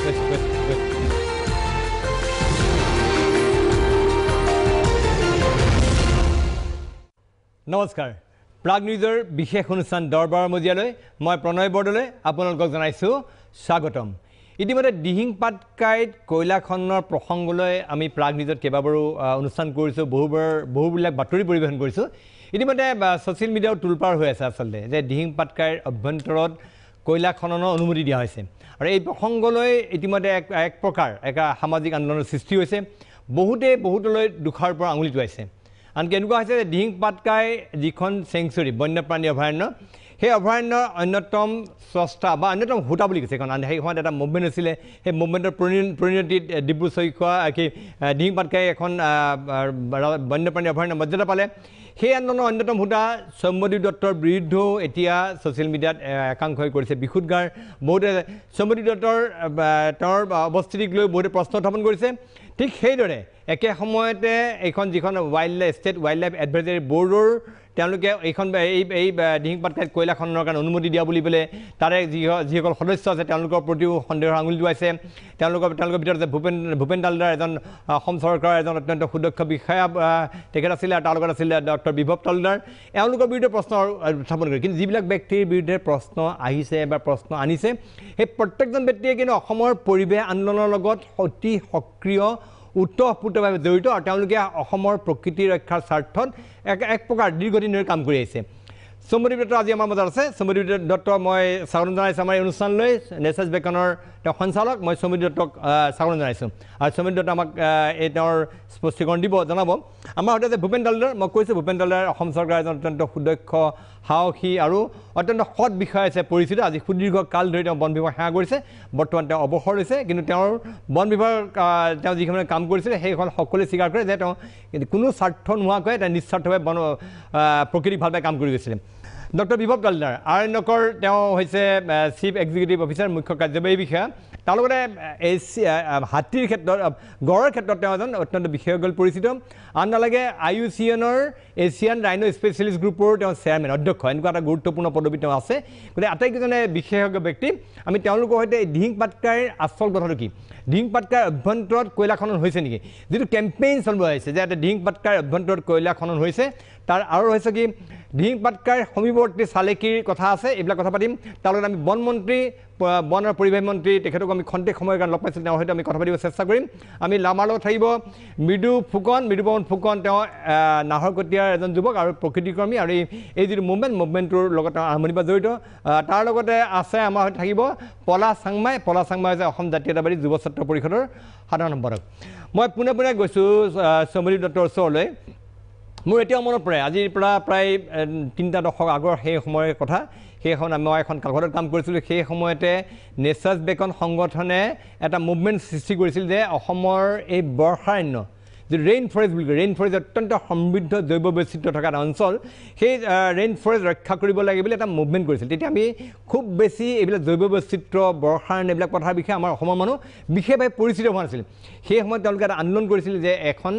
নমস্কাৰ প্ৰাগ নিউজৰ বিশেষ অনুষ্ঠান দৰবাৰ মজিয়ালৈ মই প্ৰণয় বৰদলৈ আপোনালোকক জনাইছোঁ স্বাগতম ইতিমধ্যে দিহিং পাটকাইত কয়লা খননৰ প্ৰসংগলৈ আমি প্ৰাগ নিউজত কেইবাবাৰো অনুষ্ঠান কৰিছোঁ বহুবিলাক বাতৰি পৰিৱেশন কৰিছোঁ ইতিমধ্যে ছ'চিয়েল মিডিয়াও তুলপাৰ হৈ আছে আচলতে যে দিহিং পাটকাইৰ অভ্যন্তৰত কয়লা খননৰ অনুমতি দিয়া হৈছে আৰু এই প্ৰসংগলৈ ইতিমধ্যে এক প্ৰকাৰ এক সামাজিক আন্দোলনৰ সৃষ্টি হৈছে বহুতলৈ দুখৰ পৰা আঙুলি টোৱাইছে আনকি এনেকুৱা হৈছে যে দিহিং পাটকাই যিখন চেংচুৰী বন্যপ্ৰাণী অভয়াৰণ্য সেই অভয়াৰণ্যৰ অন্যতম স্ৰষ্টা বা অন্যতম হোতা বুলি কৈছে কাৰণ সেই সময়ত এটা মুভমেণ্ট আছিলে সেই মুভমেণ্টৰ পৰিণতিত ডিব্ৰু চৈখোৱা দিহিং পাটকাই এখন বন্যপ্ৰাণী অভয়াৰণ্য মৰ্যাদা পালে সেই আন্দোলনৰ অন্যতম হোতা সৌম্যদীপ দত্তৰ বিৰুদ্ধেও এতিয়া ছ'চিয়েল মিডিয়াত একাংশই কৰিছে বিশুদ্ধাৰ বহুতে সৌম্যদীপ দত্তৰ তেওঁৰ অৱস্থিতিক লৈ বহুতে প্ৰশ্ন উত্থাপন কৰিছে ঠিক সেইদৰে একে সময়তে এইখন যিখন ষ্টেট ৱাইল্ড লাইফ এডভাইজৰী বৰ্ডৰ তেওঁলোকে এইখন এই দিহিং পাটকাইত কয়লা খননৰ কাৰণে অনুমতি দিয়া বুলি পেলাই তাৰে যিসকল সদস্য আছে তেওঁলোকৰ প্ৰতিও সন্দেহৰ আঙুলি টোৱাইছে তেওঁলোকৰ ভিতৰত আছে ভূপেন তালদাৰ এজন অসম চৰকাৰৰ এজন অত্যন্ত সুদক্ষ বিষয়া তেখেত আছিলে আৰু তাৰ লগত আছিলে ডক্টৰ বিভৱ তালদাৰ এওঁলোকৰ বিৰুদ্ধে প্ৰশ্ন উত্থাপন কৰে কিন্তু যিবিলাক ব্যক্তিৰ বিৰুদ্ধে প্ৰশ্ন আহিছে বা প্ৰশ্ন আনিছে সেই প্ৰত্যেকজন ব্যক্তিয়ে কিন্তু অসমৰ পৰিৱেশ আন্দোলনৰ লগত অতি সক্ৰিয় উত্তৰপূৰ্তভাৱে জড়িত আৰু তেওঁলোকে অসমৰ প্ৰকৃতি ৰক্ষাৰ স্বাৰ্থত এক প্ৰকাৰ দীৰ্ঘদিন ধৰি কাম কৰি আহিছে সৌম্যদীপ দত্ত আজি আমাৰ মাজত আছে সৌম্যদীপ দত্ত মই স্বাগতম জনাইছোঁ আমাৰ এই অনুষ্ঠানলৈ নেচাৰ্ছ বেকনৰ তেওঁ সঞ্চালক মই সৌম্যদীপ দত্তক স্বাগতম জনাইছোঁ আৰু সৌম্যদীপ দত্ত আমাক এই তেওঁৰ স্পষ্টীকৰণ জনাব আমাৰ সৈতে যে ভূপেন তালদাৰ মই কৈছোঁ ভূপেন তালদাৰ অসম চৰকাৰৰ এজন অত্যন্ত সুদক্ষ সাহসী আৰু অত্যন্ত সৎ বিষয় আছে পৰিচিত আজি সুদীৰ্ঘ কাল ধৰি তেওঁ বন বিভাগ সেৱা কৰিছে বৰ্তমান তেওঁ অৱসৰ লৈছে কিন্তু তেওঁৰ বন বিভাগ তেওঁ যিখন কাম কৰিছিলে সেইখন সকলোৱে স্বীকাৰ কৰে যে তেওঁ কোনো স্বাৰ্থ নোহোৱাকৈ এটা নিস্বাৰ্থভাৱে প্ৰকৃতিক ভালভাৱে কাম কৰি গৈছিলে ডক্টৰ বিভৱ তালদাৰ আৰণ্যকৰ তেওঁ হৈছে চিফ এক্সিকিউটিভ অফিচাৰ মুখ্য কাৰ্যবাহী বিষয়া তাৰ লগতে হাতীৰ ক্ষেত্ৰত গড়ৰ ক্ষেত্ৰত তেওঁ এজন অত্যন্ত বিশেষজ্ঞ পৰিচিত আন নালাগে IUCNৰ এছিয়ান ৰাইনো স্পেচিয়েলিষ্ট গ্ৰুপৰ তেওঁ চেয়াৰমেন অধ্যক্ষ এনেকুৱা এটা গুৰুত্বপূৰ্ণ পদবী তেওঁ আছে গতিকে আটাইকেইজনে বিশেষজ্ঞ ব্যক্তি আমি তেওঁলোকৰ সৈতে দিহিং পাটকাইৰ আচল কথাটো কি দিহিং পাটকাইৰ অভ্যন্তৰত কয়লা খনন হৈছে নেকি যিটো কেম্পেইন চলোৱা হৈছে যে দিহিং পাটকাইৰ অভ্যন্তৰত কয়লা খনন হৈছে তাৰ আৰু হৈছে কি দিহিং পাটকাইৰ সমীপৱৰ্তী চালেকিৰ কথা আছে এইবিলাক কথা পাতিম তাৰ লগত আমি বনমন্ত্ৰী বন আৰু পৰিৱেশ মন্ত্ৰী তেখেতক আমি খন্তেক সময়ৰ কাৰণে লগ পাইছিলোঁ তেওঁৰ সৈতে আমি কথা পাতিব চেষ্টা কৰিম আমি আমাৰ লগত থাকিব মৃদুপৱন ফুকন তেওঁ নাহৰকটীয়াৰ এজন যুৱক আৰু প্ৰকৃতিকৰ্মী আৰু এই যিটো মুভমেণ্টটোৰ লগত তেওঁ আৰম্ভণিৰ পৰা জড়িত তাৰ লগতে আছে আমাৰ সৈতে থাকিব পলাশ চাংমাই হৈছে অসম জাতীয়তাবাদী যুৱ ছাত্ৰ পৰিষদৰ সাধাৰণ সম্পাদক মই পোনে গৈছোঁ সৌম্যদীপ দত্তৰ ওচৰলৈ মোৰ এতিয়াও মনত পৰে আজিৰ পৰা প্ৰায় 3টা দশক আগৰ সেই সময়ৰ কথা সেইখন মই এখন কালঘৰত কাম কৰিছিলোঁ সেই সময়তে নেচাৰ্ছ বেকন সংগঠনে এটা মুভমেণ্ট সৃষ্টি কৰিছিল যে অসমৰ এই বৰ্ষাৰণ্য যে ৰেইন ফৰেষ্ট বুলি কয় ৰেইন ফৰেষ্ট অত্যন্ত সমৃদ্ধ জৈৱ বৈচিত্ৰ্য থকা এটা অঞ্চল সেই ৰেইন ফৰেষ্ট ৰক্ষা কৰিব লাগে বুলি এটা মুভমেণ্ট কৰিছিল তেতিয়া আমি খুব বেছি এইবিলাক জৈৱ বৈচিত্ৰ্য বৰ্ষাৰণ্য এইবিলাক কথাৰ বিষয়ে আমাৰ অসমৰ মানুহ বিশেষভাৱে পৰিচিত হোৱা নাছিল সেই সময়ত তেওঁলোকে এটা আন্দোলন কৰিছিল যে এইখন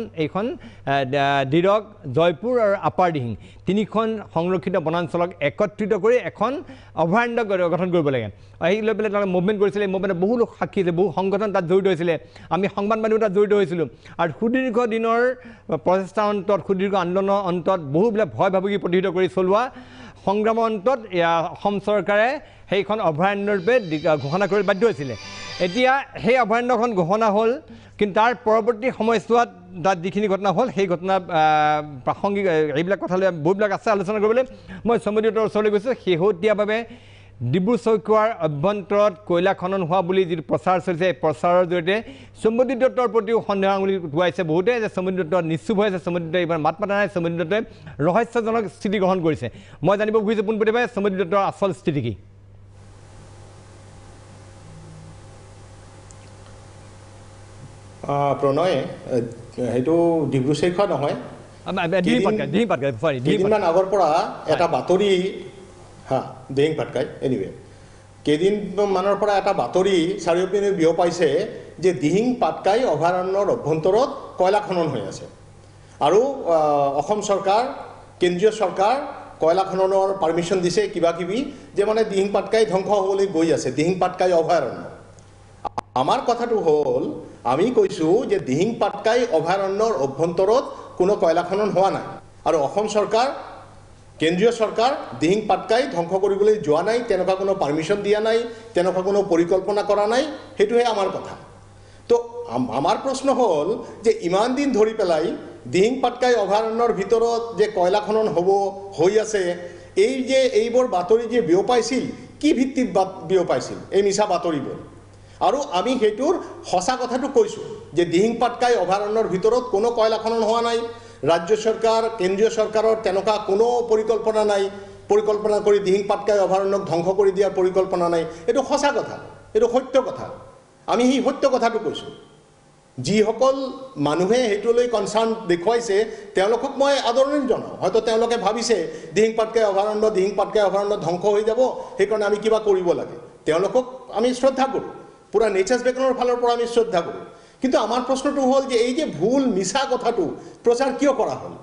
দিৰক জয়পুৰ আৰু আপাৰ দিহিং তিনিখন সংৰক্ষিত বনাঞ্চলক একত্ৰিত কৰি এখন অভয়াৰণ্য গঠন কৰিব লাগে এই লৈ পেলাই তেওঁলোকে মুভমেণ্ট কৰিছিলে এই মুভমেণ্টত বহু লোক সাক্ষী আছে বহু সংগঠন তাত জড়িত হৈছিলে আমি সংবাদ মাধ্যম তাত জড়িত হৈছিলোঁ আৰু সুদীৰ্ঘ দিনৰ প্ৰচেষ্টাৰ অন্তত সুদীৰ্ঘ আন্দোলনৰ অন্তত বহুবিলাক ভয় ভাবুকি প্ৰতিহত কৰি চলোৱা সংগ্ৰামৰ অন্তত অসম চৰকাৰে সেইখন অভয়াৰণ্যৰূপে ঘোষণা কৰি বাধ্য হৈছিলে এতিয়া সেই অভয়াৰণ্যখন ঘোষণা হ'ল কিন্তু তাৰ পৰৱৰ্তী সময়ছোৱাত তাত যিখিনি ঘটনা হ'ল সেই ঘটনা প্ৰাসংগিক এইবিলাক কথালৈ বহুবিলাক আছে আলোচনা কৰিবলৈ মই সৌম্যদীপ দত্তৰ ওচৰলৈ গৈছোঁ শেহতীয়াভাৱে ডিব্ৰু চৈখোৱাৰ অভ্যন্তৰত কয়লা খনন হোৱা বুলি যিটো প্ৰচাৰ চলিছে এই প্ৰচাৰৰ জৰিয়তে সৌম্যদীপ দত্তৰ প্ৰতিও সন্দেহ আঙুলি টোৱাইছে বহুতে যে সৌম্যদীপ দত্ত নিশ্চুপ হৈ আছে সৌম্যদীপ দত্তই এইবাৰ মাত মাতা নাই সৌম্যদীপ দত্তই ৰহস্যজনক স্থিতি গ্ৰহণ কৰিছে মই জানিব খুজিছোঁ পোনপটীয়াকৈ সৌম্যদীপ দত্তৰ আচল স্থিতি কি প্ৰণয় সেইটো ডিব্ৰু চৈখোৱা নহয় কেইদিনমান আগৰ পৰা এটা বাতৰি দিহিং পাটকাই এনিৱে কেইদিনমানৰ পৰা এটা বাতৰি চাৰিওপিনে বিয়পাইছে যে দিহিং পাটকাই অভয়াৰণ্যৰ অভ্যন্তৰত কয়লা খনন হৈ আছে আৰু অসম চৰকাৰ কেন্দ্ৰীয় চৰকাৰ কয়লা খননৰ পাৰ্মিশ্যন দিছে কিবা কিবি যে মানে দিহিং পাটকাই ধ্বংস হ'বলৈ গৈ আছে দিহিং পাটকাই অভয়াৰণ্য আমাৰ কথাটো হ'ল আমি কৈছোঁ যে দিহিং পাটকাই অভয়াৰণ্যৰ অভ্যন্তৰত কোনো কয়লা খনন হোৱা নাই আৰু অসম চৰকাৰ কেন্দ্ৰীয় চৰকাৰ দিহিং পাটকাই ধ্বংস কৰিবলৈ যোৱা নাই, তেনেকুৱা কোনো পাৰ্মিশ্যন দিয়া নাই, তেনেকুৱা কোনো পৰিকল্পনা কৰা নাই, সেইটোহে আমাৰ কথা। তো আমাৰ প্ৰশ্ন হ'ল যে ইমান দিন ধৰি পেলাই দিহিং পাটকাই অভয়াৰণ্যৰ ভিতৰত যে কয়লা খনন হৈ আছে, এই যে এইবোৰ বাতৰি যে বিয়পাইছিল, কি ভিত্তিত বিয়পাইছিল এই মিছা বাতৰিবোৰ? আৰু আমি সেইটোৰ সঁচা কথাটো কৈছোঁ যে দিহিং পাটকাই অভয়াৰণ্যৰ ভিতৰত কোনো কয়লা খনন হোৱা নাই, ৰাজ্য চৰকাৰ কেন্দ্ৰীয় চৰকাৰৰ তেনেকুৱা কোনো পৰিকল্পনা নাই, পৰিকল্পনা কৰি দিহিং পাটকাই অভয়াৰণ্যক ধ্বংস কৰি দিয়াৰ পৰিকল্পনা নাই। এইটো সঁচা কথা, এইটো সত্য কথা। আমি সেই সত্য কথাটো কৈছোঁ। যিসকল মানুহে সেইটোলৈ কনচাৰ্ণ দেখুৱাইছে তেওঁলোকক মই আদৰণি জনাওঁ। হয়তো তেওঁলোকে ভাবিছে দিহিং পাটকাই অভয়াৰণ্য ধ্বংস হৈ যাব, সেইকাৰণে আমি কিবা কৰিব লাগে। তেওঁলোকক আমি শ্ৰদ্ধা কৰোঁ, পূৰা নেচাৰ্ছ বেকনৰ ফালৰ পৰা আমি শ্ৰদ্ধা কৰোঁ। কিন্তু আমাৰ প্ৰশ্নটো হ'ল যে এই যে ভুল মিছা কথাটো প্ৰচাৰ কিয় কৰা হ'ল?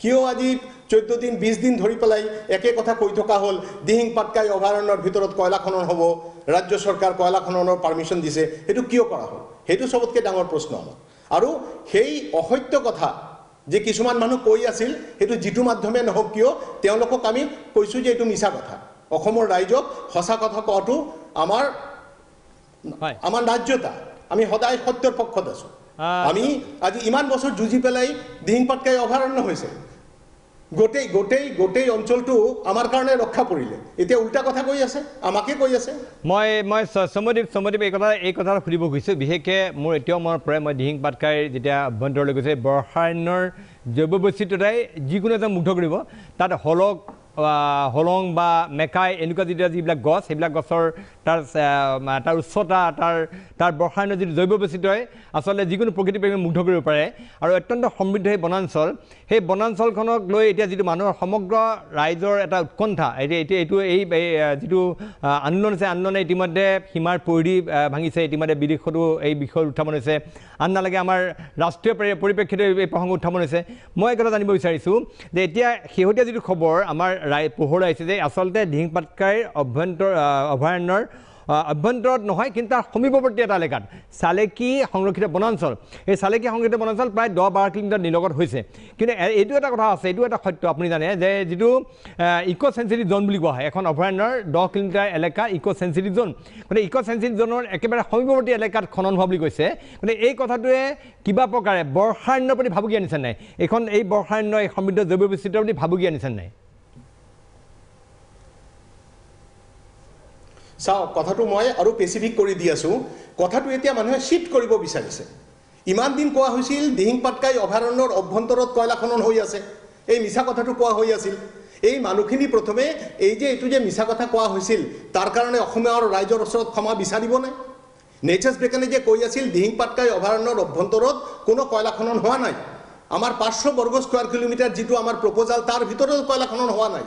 কিয় আজি 14 দিন 20 দিন ধৰি পেলাই একে কথা কৈ থকা হ'ল? দিহিং পাটকাই অভয়াৰণ্যৰ ভিতৰত কয়লা খনন হ'ব, ৰাজ্য চৰকাৰ কয়লা খননৰ পাৰ্মিশ্যন দিছে, সেইটো কিয় কৰা হ'ল? সেইটো চবতকৈ ডাঙৰ প্ৰশ্ন আমাৰ। আৰু সেই অসত্য কথা যে কিছুমান মানুহ কৈ আছিল, সেইটো যিটো মাধ্যমে নহওক কিয় তেওঁলোকক আমি কৈছোঁ যে এইটো মিছা কথা। অসমৰ ৰাইজক সঁচা কথা কোৱাটো আমাৰ ন্যায্যতা। আমি সদায় সত্যৰ পক্ষত আছোঁ। আমি আজি ইমান বছৰ যুঁজি পেলাই দিহিং পাটকাই অভয়াৰণ্য হৈছে, গোটেই অঞ্চলটো আমাৰ কাৰণে ৰক্ষা পৰিলে, এতিয়া উল্টা কথা কৈ আছে, আমাকে কৈ আছে। মই সমদ্বীপ এই কথা সুধিব খুজিছোঁ। বিশেষকৈ মোৰ এতিয়াও মনত পৰে, মই দিহিং পাটকাইৰ যেতিয়া অভ্যন্তৰলৈ গৈছে, বৰ্ষাৰণ্যৰ জৈৱ বৈচিত্ৰতাই যিকোনো এটা মুগ্ধ কৰিব। তাত হলং বা মেকাই এনেকুৱা যিবিলাক গছ, সেইবিলাক গছৰ তাৰ উচ্চতা, তাৰ বৰ্ষাৰণ্যৰ যিটো জৈৱ বৈচিত্ৰই আচলতে যিকোনো প্ৰকৃতি প্ৰেমী মুগ্ধ কৰিব পাৰে। আৰু অত্যন্ত সমৃদ্ধ সেই বনাঞ্চল, সেই বনাঞ্চলখনক লৈ এতিয়া যিটো মানুহৰ সমগ্ৰ ৰাইজৰ এটা উৎকণ্ঠা, এইটো যিটো আন্দোলন আছে, আন্দোলনে ইতিমধ্যে সীমাৰ পৰিধি ভাঙিছে, ইতিমধ্যে বিদেশতো এই বিষয়ৰ উত্থাপন হৈছে, আন নালাগে আমাৰ ৰাষ্ট্ৰীয় পৰিপ্ৰেক্ষিত এই প্ৰসংগ উত্থাপন হৈছে। মই এই কথা জানিব বিচাৰিছোঁ যে এতিয়া শেহতীয়া যিটো খবৰ আমাৰ পোহৰ আহিছে যে আচলতে দিহিং পাটকাইৰ অভয়াৰণ্যৰ অভ্যন্তৰত নহয়, কিন্তু তাৰ সমীপৱৰ্তী এটা এলেকাত চালেকি সংৰক্ষিত বনাঞ্চল, এই চালেকি সংৰক্ষিত বনাঞ্চল প্ৰায় 10-12 কিলোমিটাৰ নিলগত হৈছে। কিন্তু এইটো এটা কথা আছে, এইটো এটা সত্য আপুনি জানে যে যিটো ইক' চেঞ্চুৰী জ'ন বুলি কোৱা হয়, এখন অভয়াৰণ্যৰ 10 কিলোমিটাৰ এলেকা ইক' চেঞ্চুৰী জ'ন, গতিকে ইক' চেঞ্চুৰী জ'নৰ একেবাৰে সমীপৱৰ্তী এলেকাত খনন হোৱা বুলি কৈছে। গতিকে এই কথাটোৱে কিবা প্ৰকাৰে বৰ্ষাৰণ্যৰ প্ৰতি ভাবুকি আনিছে নাই? এই বৰ্ষাৰণ্য, এই সমৃদ্ধ জৈৱ বৈচিত্ৰৰ প্ৰতি ভাবুকি আনিছে নাই? চাওক, কথাটো মই আৰু স্পেচিফিক কৰি দি আছোঁ। কথাটো এতিয়া মানুহে চিফ্ট কৰিব বিচাৰিছে। ইমান দিন কোৱা হৈছিল দিহিং পাটকাই অভয়াৰণ্যৰ অভ্যন্তৰত কয়লা খনন হৈ আছে, এই মিছা কথাটো কোৱা হৈ আছিল। এই মানুহখিনি প্ৰথমে এইটো যে মিছা কথা কোৱা হৈছিল, তাৰ কাৰণে অসমীয়াৰ ৰাইজৰ ওচৰত ক্ষমা বিচাৰিবনে? নেচাৰ্ছ বেকনে যে কৈ আছিল দিহিং পাটকাই অভয়াৰণ্যৰ অভ্যন্তৰত কোনো কয়লা খনন হোৱা নাই, আমাৰ 500 বৰ্গ স্কোৱাৰ কিলোমিটাৰ যিটো আমাৰ প্ৰপ'জাল, তাৰ ভিতৰত কয়লা খনন হোৱা নাই।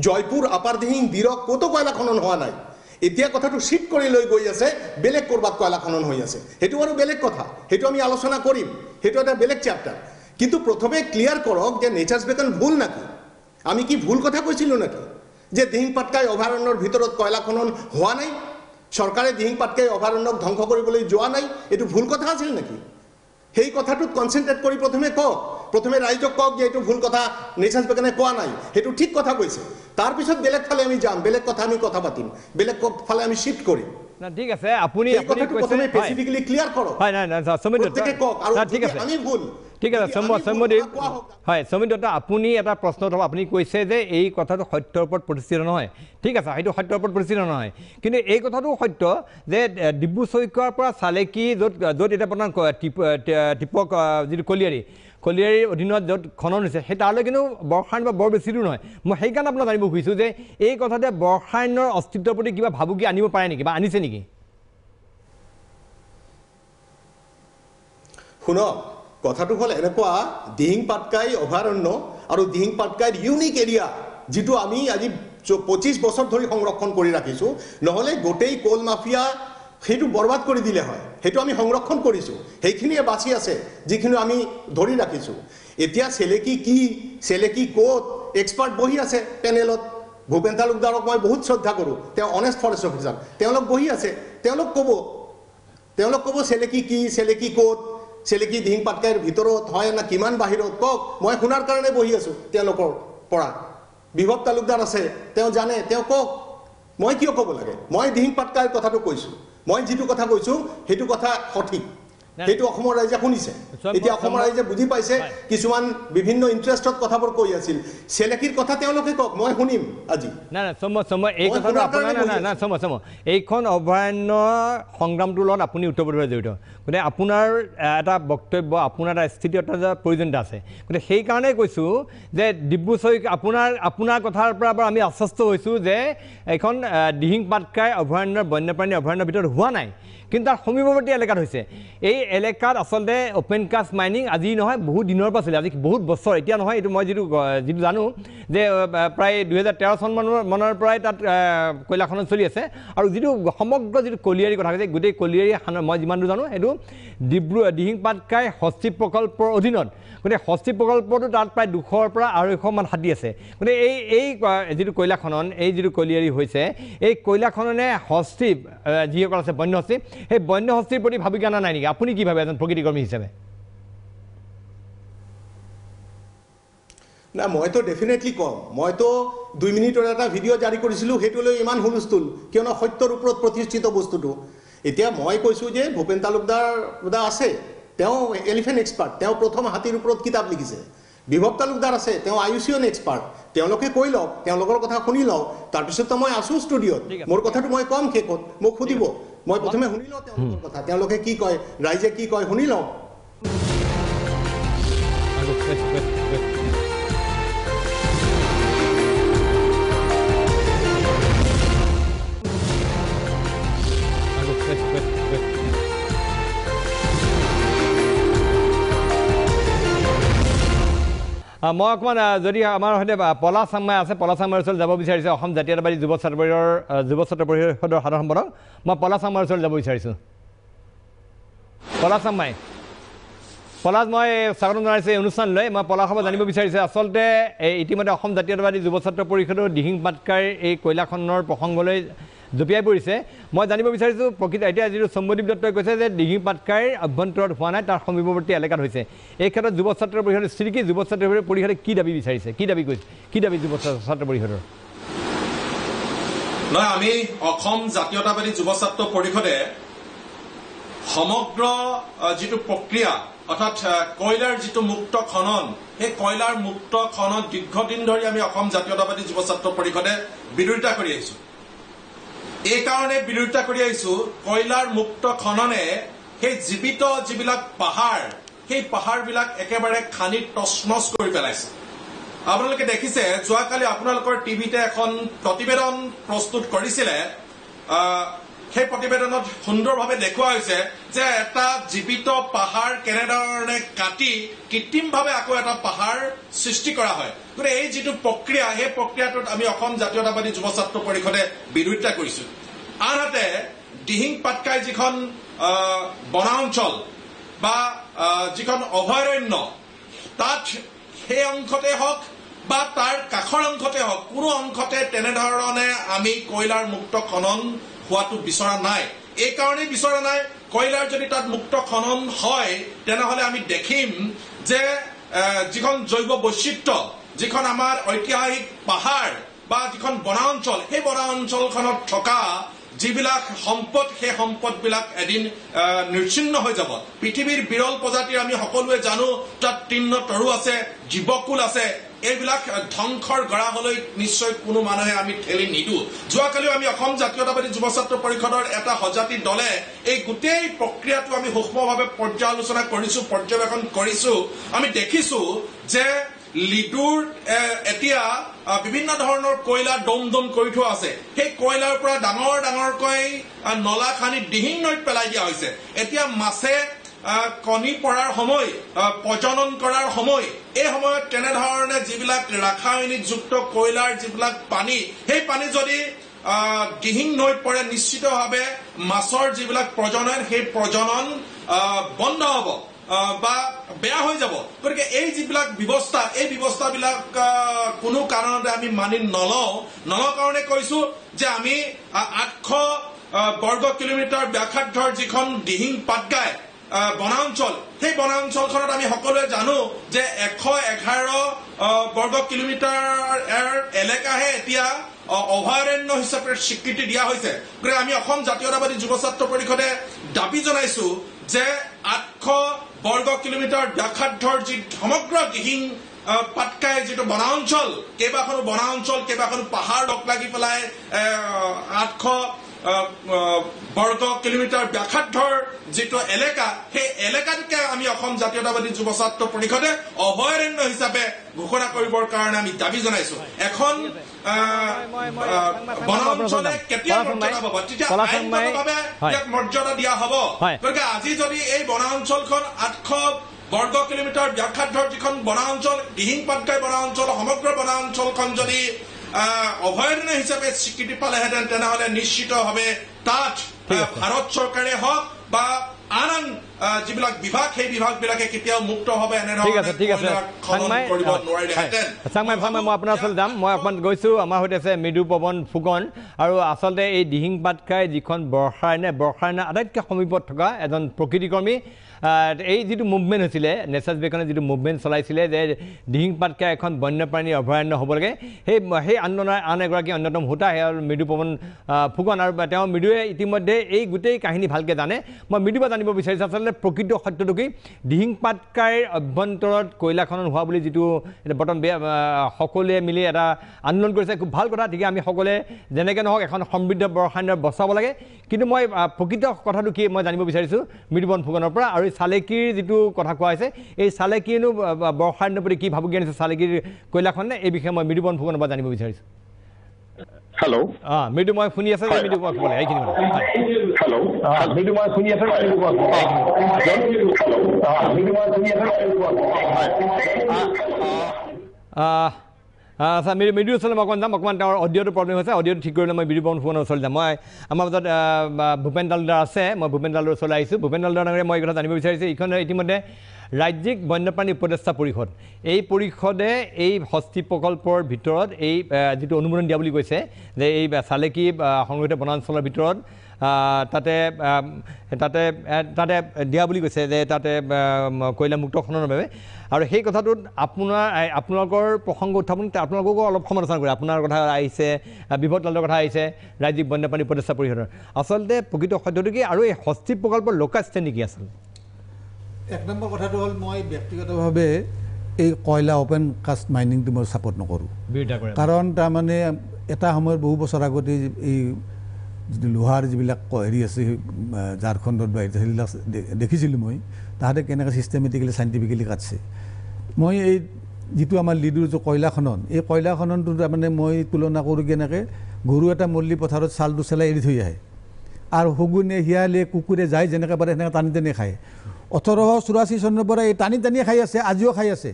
জয়পুৰ, আপাৰ দিহিং, বীৰক ক'তো কয়লা খনন হোৱা নাই। এতিয়া কথাটো চিফ্ট কৰি লৈ গৈ আছে, বেলেগ ক'ৰবাত কয়লা খনন হৈ আছে, সেইটো আৰু বেলেগ কথা, সেইটো আমি আলোচনা কৰিম, সেইটো এটা বেলেগ চেপ্টাৰ। কিন্তু প্ৰথমে ক্লিয়াৰ কৰক যে নেচাৰ্ছ বেকন ভুল নাকি? আমি কি ভুল কথা কৈছিলোঁ নাকি যে দিহিং পাটকাই অভয়াৰণ্যৰ ভিতৰত কয়লা খনন হোৱা নাই, চৰকাৰে দিহিং পাটকাই অভয়াৰণ্যক ধ্বংস কৰিবলৈ যোৱা নাই, এইটো ভুল কথা আছিল নেকি? সেই কথাটোত কনচেনট্ৰেট কৰি প্ৰথমে কওক, প্ৰথমে ৰাইজক কওক যে এইটো ভুল কথা, নেচাৰ্ছ বেকনে কোৱা নাই, সেইটো ঠিক কথা কৈছে। তাৰপিছত বেলেগ ফালে আমি যাম, বেলেগ কথা আমি কথা পাতিম, বেলেগ ফালে আমি শিফ্ট কৰিম। ঠিক আছে, আপুনি প্ৰথমে স্পেচিফিকলি ক্লিয়াৰ কৰক, প্ৰত্যেকে কওক, আৰু আমি ভুল। ঠিক আছে সমীৰ দত্ত, আপুনি এটা প্ৰশ্ন উঠাব। আপুনি কৈছে যে এই কথাটো সত্যৰ ওপৰত প্ৰতিষ্ঠিত নহয়, ঠিক আছে, সেইটো সত্যৰ ওপৰত প্ৰতিষ্ঠিত নহয়, কিন্তু এই কথাটো সত্য যে ডিব্ৰু চৈখোৱাৰ পৰা চালেকি য'ত এতিয়া বৰ্তমান টিপক যিটো কলিয়াৰীৰ অধীনত য'ত খনন হৈছে, সেই তালৈ কিন্তু বৰ্ষাৰণ্য বৰ বেছি দূৰ নহয়। মই সেইকাৰণে আপোনাক জানিব খুজিছোঁ যে এই কথাতে বৰ্ষাৰণ্যৰ অস্তিত্বৰ প্ৰতি কিবা ভাবুকি আনিব পাৰে নেকি বা আনিছে নেকি? শুনক, কথাটো হ'ল এনেকুৱা, দিহিং পাটকাই অভয়াৰণ্য আৰু দিহিং পাটকাইৰ ইউনিক এৰিয়া, যিটো আমি আজি 25 বছৰ ধৰি সংৰক্ষণ কৰি ৰাখিছোঁ, নহ'লে গোটেই কোল মাফিয়া সেইটো বৰবাদ কৰি দিলে হয়। সেইটো আমি সংৰক্ষণ কৰিছোঁ, সেইখিনিয়ে বাচি আছে যিখিনি আমি ধৰি ৰাখিছোঁ। এতিয়া চেলেকি ক'ত এক্সপাৰ্ট বহি আছে পেনেলত, ভূপেন তালুকদাৰক মই বহুত শ্ৰদ্ধা কৰোঁ, তেওঁ অনেষ্ট ফৰেষ্ট অফিচাৰ, তেওঁলোক বহি আছে, তেওঁলোক ক'ব তেওঁলোক ক'ব চেলেকি কি চেলেকি ক'ত চেলেকি দিহিং পাটকাইৰ ভিতৰত হয় না কিমান বাহিৰত কওক মই শুনাৰ কাৰণে বহি আছোঁ তেওঁলোকৰ পৰা বিভৱ তালুকদাৰ আছে তেওঁ জানে তেওঁ কওক মই কিয় ক'ব লাগে মই দিহিং পাটকাইৰ কথাটো কৈছোঁ মই যিটো কথা কৈছোঁ সেইটো কথা সঠিক সেইটো অসমৰ ৰাইজে শুনিছে এতিয়া অসমৰ ৰাইজে বুজি পাইছে কিছুমান বিভিন্ন ইণ্টাৰেষ্টত কথাবোৰ কৈ আছিল চেলেকিৰ কথা তেওঁলোকে কওক মই শুনিম আজি না না চম এই কথাটো আপোনাৰ না না চম এইখন অভয়াৰণ্য সংগ্ৰামটোৰ লগত আপুনি উত্তৰপূৰ্বে জড়িত গতিকে আপোনাৰ এটা বক্তব্য আপোনাৰ এটা স্থিতি এটা প্ৰয়োজনীয়তা আছে গতিকে সেইকাৰণে কৈছোঁ যে ডিব্ৰু চৈখোৱা আপোনাৰ কথাৰ পৰা আমি আশ্বস্ত হৈছোঁ যে এইখন দিহিং পাটকাই অভয়াৰণ্যৰ বন্যপ্ৰাণী অভয়াৰণ্যৰ ভিতৰত হোৱা নাই কিন্তু তাৰ সমীপৱৰ্তী এলেকাত হৈছে এই এলেকাত আচলতে অপেন কাষ্ট মাইনিং আজি নহয় বহুত দিনৰ পৰা চলি আজি বহুত বছৰ এতিয়া নহয় এইটো মই যিটো জানো যে প্ৰায় 2013 চন মানৰ পৰাই তাত কয়লা খনন চলি আছে আৰু যিটো সমগ্ৰ যিটো কলিয়াৰী কথা কৈছে গোটেই কলিয়াৰী মই যিমান দূৰ জানো এইটো দিহিং পাটকাই হস্তি প্ৰকল্পৰ অধীনত গতিকে হস্তি প্ৰকল্পটো তাত প্ৰায় 200ৰ পৰা 250 মান হাতী আছে গতিকে এই যিটো কয়লা খনন এই যিটো কলিয়াৰী হৈছে এই কয়লা খননে হস্তি যিসকল আছে বন্য হস্তি সেই বন্য হস্তিৰ প্ৰতি ভাবি জ্ঞান নাই নেকি আপুনি কি ভাবে এজন প্ৰকৃতিকৰ্মী হিচাপে না মইতো ডেফিনেটলি কম মইতো 2 মিনিটৰ এটা ভিডিঅ' জাৰি কৰিছিলোঁ সেইটোলৈ ইমান হুলস্থুল কিয়নো সত্যৰ ওপৰত প্ৰতিষ্ঠিত বস্তুটো এতিয়া মই কৈছোঁ যে ভূপেন তালুকদাৰ আছে তেওঁ এলিফেণ্ট এক্সপাৰ্ট তেওঁ প্ৰথম হাতীৰ ওপৰত কিতাপ লিখিছে বিভৱ তালুকদাৰ আছে তেওঁ আয়ুচিয়ন এক্সপাৰ্ট তেওঁলোকে কৈ লওক তেওঁলোকৰ কথা শুনি লওক তাৰপিছতো মই আছোঁ ষ্টুডিঅ'ত মোৰ কথাটো মই কম শেষত মোক সুধিব মই প্ৰথমে শুনি লওঁ তেওঁলোকৰ কথা তেওঁলোকে কি কয় ৰাইজে কি কয় শুনি লওঁ মই অকণমান যদি আমাৰ সৈতে পলাশ চাংমাই আছে পলাশ চাংমাৰ ওচৰলৈ যাব বিচাৰিছোঁ অসম জাতীয়তাবাদী যুৱ ছাত্ৰ পৰিষদৰ সাধাৰণ সম্পাদক মই পলাশ চাংমাৰ ওচৰলৈ যাব বিচাৰিছোঁ পলাশ চাংমাই পলাশ মই স্বাগতম জনাইছোঁ এই অনুষ্ঠানলৈ মই পলাশৰ পৰা জানিব বিচাৰিছোঁ আচলতে ইতিমধ্যে অসম জাতীয়তাবাদী যুৱ ছাত্ৰ পৰিষদৰ দিহিং পাটকাইৰ এই কয়লা খননৰ প্ৰসংগলৈ জপিয়াই পৰিছে মই জানিব বিচাৰিছোঁ প্ৰকৃত এতিয়া যিটো সম্বদীপ দত্তই কৈছে যে দিহিং পাটকাইৰ অভ্যন্তৰত হোৱা নাই তাৰ সমীপৱৰ্তী এলেকাত হৈছে এই ক্ষেত্ৰত যুৱ ছাত্ৰ পৰিষদৰ স্থিতি যুৱ ছাত্ৰ পৰিষদে কি দাবী বিচাৰিছে কি দাবী কৈছে কি দাবী যুৱ ছাত্ৰ পৰিষদৰ নহয় আমি অসম জাতীয়তাবাদী যুৱ ছাত্ৰ পৰিষদে সমগ্ৰ যিটো প্ৰক্ৰিয়া অৰ্থাৎ কয়লাৰ যিটো মুক্ত খনন সেই কয়লাৰ মুক্ত খনন দীৰ্ঘদিন ধৰি আমি অসম জাতীয়তাবাদী যুৱ ছাত্ৰ পৰিষদে বিৰোধিতা কৰি আহিছোঁ এই কাৰণে বিৰোধিতা কৰি আহিছোঁ কয়লাৰ মুক্ত খননে সেই জীৱিত যিবিলাক পাহাৰ সেই পাহাৰবিলাক একেবাৰে খানি তছনছ কৰি পেলাইছে আপোনালোকে দেখিছে যোৱাকালি আপোনালোকৰ টিভিতে এখন প্ৰতিবেদন প্ৰস্তুত কৰিছিলে সেই প্ৰতিবেদনত সুন্দৰভাৱে দেখুওৱা হৈছে যে এটা জীৱিত পাহাৰ কেনেধৰণে কাটি কৃত্ৰিমভাৱে আকৌ এটা পাহাৰ সৃষ্টি কৰা হয় গতিকে এই যিটো প্ৰক্ৰিয়া সেই প্ৰক্ৰিয়াটোত আমি অসম জাতীয়তাবাদী যুৱ ছাত্ৰ পৰিষদে বিৰোধিতা কৰিছোঁ আনহাতে দিহিং পাটকাই যিখন বনাঞ্চল বা যিখন অভয়াৰণ্য তাত সেই অংশতে হওক বা তাৰ কাষৰ অংশতে হওক কোনো অংশতে তেনেধৰণে আমি কয়লাৰ মুক্ত খনন হোৱাটো বিচৰা নাই এই কাৰণেই বিচৰা নাই কয়লাৰ যদি তাত মুক্ত খনন হয় তেনেহলে আমি দেখিম যে যিখন জৈৱ বৈচিত্ৰ্য যিখন আমাৰ ঐতিহাসিক পাহাৰ বা যিখন বনাঞ্চল সেই বনাঞ্চলখনত থকা যিবিলাক সম্পদ সেই সম্পদবিলাক এদিন নিশ্চিন্ন হৈ যাব পৃথিৱীৰ বিৰল প্ৰজাতিৰ আমি সকলোৱে জানো তাত তৃণ তৰু আছে জীৱকুল আছে এইবিলাক ধ্বংসৰ গৰাহলৈ নিশ্চয় কোনো মানুহে আমি ঠেলি নিদো যোৱাকালি আমি অসম জাতীয়তাবাদী যুৱ ছাত্ৰ পৰিষদৰ এটা সজাতি দলে এই গোটেই প্ৰক্ৰিয়াটো আমি সূক্ষ্মভাৱে পৰ্যালোচনা কৰিছো পৰ্যবেক্ষণ কৰিছো আমি দেখিছো যে লিডুৰ এতিয়া বিভিন্ন ধৰণৰ কয়লা দম কৰি থোৱা আছে সেই কয়লাৰ পৰা ডাঙৰ ডাঙৰকৈ নলা খানি দিহিং নৈত পেলাই দিয়া হৈছে এতিয়া মাছে কণী পৰাৰ সময় প্ৰজনন কৰাৰ সময় এই সময়ত তেনেধৰণে যিবিলাক ৰাসায়নিকযুক্ত কয়লাৰ যিবিলাক পানী সেই পানী যদি দিহিং নৈত পৰে নিশ্চিতভাৱে মাছৰ যিবিলাক প্ৰজনন সেই প্ৰজনন বন্ধ হ'ব বা বেয়া হৈ যাব গতিকে এই যিবিলাক ব্যৱস্থা এই ব্যৱস্থাবিলাক কোনো কাৰণতে আমি মানি নলওঁ কাৰণে কৈছো যে আমি 800 বৰ্গ কিলোমিটাৰ ব্যাঘাতৰ যিখন দিহিং পাটকাই বনাঞ্চল সেই বনাঞ্চলখনত আমি সকলোৱে জানো যে 111 বৰ্গ কিলোমিটাৰ এলেকাহে এতিয়া অভয়াৰণ্য হিচাপে স্বীকৃতি দিয়া হৈছে গতিকে আমি অসম জাতীয়তাবাদী যুৱ ছাত্ৰ পৰিষদে দাবী জনাইছো যে 800 বৰ্গ কিলোমিটাৰ ব্যাঘাতৰ যি সমগ্ৰ দিহিং পাটকাই যিটো বনাঞ্চল কেইবাখনো বনাঞ্চল কেইবাখনো পাহাৰ লগ লাগি পেলাই 800 বৰ্গ কিলোমিটাৰ ব্যাঘাতৰ যিটো এলেকা সেই এলেকাটোকে আমি অসম জাতীয়তাবাদী যুৱ ছাত্ৰ পৰিষদে অভয়াৰণ্য হিচাপে ঘোষণা কৰিবৰ কাৰণে আমি দাবী জনাইছো এখন বনাঞ্চলে কেতিয়া মৰ্যাদা পাব তেতিয়া আইনগতভাৱে ইয়াক মৰ্যাদা দিয়া হ'ব গতিকে আজি যদি এই বনাঞ্চলখন 800 বৰ্গ কিলোমিটাৰ ব্যাঘাতৰ যিখন বনাঞ্চল দিহিং পাটকাই বনাঞ্চল সমগ্ৰ বনাঞ্চলখন যদি অভয়াৰণ্য হিচাপে স্বীকৃতি পালেহেঁতেন তেনেহ'লে নিশ্চিতভাৱে তাত ভাৰত চৰকাৰে হওক বা আন যিবিলাক বিভাগ সেই বিভাগবিলাকে কেতিয়াও মুক্তভাৱে মই আপোনাৰ ওচৰত যাম মই অকণমান গৈছোঁ আমাৰ সৈতে আছে মৃদু পৱন ফুকন আৰু আচলতে এই দিহিং পাটকাই যিখন বৰ্ষাৰণ্য আটাইতকৈ সমীপত থকা এজন প্ৰকৃতিকৰ্মী এই যিটো মুভমেণ্ট হৈছিলে নেচাৰ বেকনে যিটো মুভমেণ্ট চলাইছিলে যে দিহিং পাটকাই এখন বন্যপ্ৰাণী অভয়াৰণ্য হ'ব লাগে সেই আন্দোলনৰ আন এগৰাকী অন্যতম হোতা সেয়া মৃদু পৱন ফুকন আৰু তেওঁ মৃদুৱে ইতিমধ্যে এই গোটেই কাহিনী ভালকৈ জানে মই মৃদুবা জানিব বিচাৰিছোঁ আচলতে প্ৰকৃত সত্যটো কি দিহিং পাটকাইৰ অভ্যন্তৰত কয়লা খনন হোৱা বুলি যিটো বৰ্তমান সকলোৱে মিলি এটা আন্দোলন কৰিছে খুব ভাল কথা গতিকে আমি সকলোৱে যেনেকৈ নহওক এখন সমৃদ্ধ বৰ্ষাৰণ্য বচাব লাগে কিন্তু মই প্ৰকৃত কথাটো কি মই জানিব বিচাৰিছোঁ মৃদু পৱন ফুকনৰ পৰা আৰু চালেকিৰ যিটো কথা কোৱা হৈছে এই চালেকিনো বৰ্ষাৰণ্যৰ প্ৰতি কি ভাবুকি আনিছে চালেকিৰ কয়লাখনে এই বিষয়ে মই মৃদু পৱন ফুকনৰ পৰা জানিব বিচাৰিছোঁ হেল্ল' মৃদু মই শুনি আছোঁ মৃদু পৱন ফুকন এইখিনি হেল্ল' মৃদু মই শুনি আছোঁ আচ্ছা মৃদুৰ ওচৰলৈ মই অকণমান তেওঁৰ অডিঅ'টো প্ৰব্লেম হৈছে অডিঅ'টো ঠিক কৰিলে মই মৃদু পৱন ফুকনৰ ওচৰলৈ যাম মই আমাৰ মাজত ভূপেন তালুকদাৰ আছে মই ভূপেন তালুকদাৰৰ ওচৰলৈ আহিছোঁ ভূপেন তালুকদাৰ ডাঙৰীয়া মই এই কথা জানিব বিচাৰিছোঁ এইখন ইতিমধ্যে ৰাজ্যিক বন্যপ্ৰাণী উপদেষ্টা পৰিষদ এই পৰিষদে এই হস্তি প্ৰকল্পৰ ভিতৰত এই যিটো অনুমোদন দিয়া বুলি কৈছে যে এই চালেকি সংৰক্ষিত বনাঞ্চলৰ ভিতৰত তাতে দিয়া বুলি কৈছে যে তাতে কয়লামুক্ত খননৰ বাবে আৰু সেই কথাটোত আপোনালোকৰ প্ৰসংগ উত্থাপন আপোনালোককো অলপ সমালোচনা কৰে আপোনাৰ কথা আহিছে বিভদ লালৰ কথা আহিছে ৰাজ্যিক বন্যপ্ৰাণী উপদেষ্টা পৰিষদৰ আচলতে প্ৰকৃত সত্যটো কি আৰু এই হস্তি প্ৰকল্পৰ লোকাষ্টে নেকি আচলতে এক নম্বৰ কথাটো হ'ল মই ব্যক্তিগতভাৱে এই কয়লা অপেন কাষ্ট মাইনিংটো মই ছাপোৰ্ট নকৰোঁ কাৰণ তাৰমানে এটা সময়ত বহু বছৰ আগতে এই যিটো লোহাৰ যিবিলাক হেৰি আছে ঝাৰখণ্ডত বা সেইবিলাক দেখিছিলোঁ মই তাহাঁতে কেনেকৈ ছিষ্টেমেটিকেলি চাইণ্টিফিকেলি কাটছে মই এই যিটো আমাৰ লিডুৰ যে কয়লা খনন এই কয়লা খননটো তাৰমানে মই তুলনা কৰোঁ কেনেকৈ গৰু এটা মল্লি পথাৰত চালটো চেলাই এৰি থৈ আহে আৰু শগুনে শিয়ালে কুকুৰে যায় যেনেকৈ পাৰে সেনেকৈ টানি টানি খায় 1884 চনৰ পৰা এই টানি টানি খাই আছে আজিও খাই আছে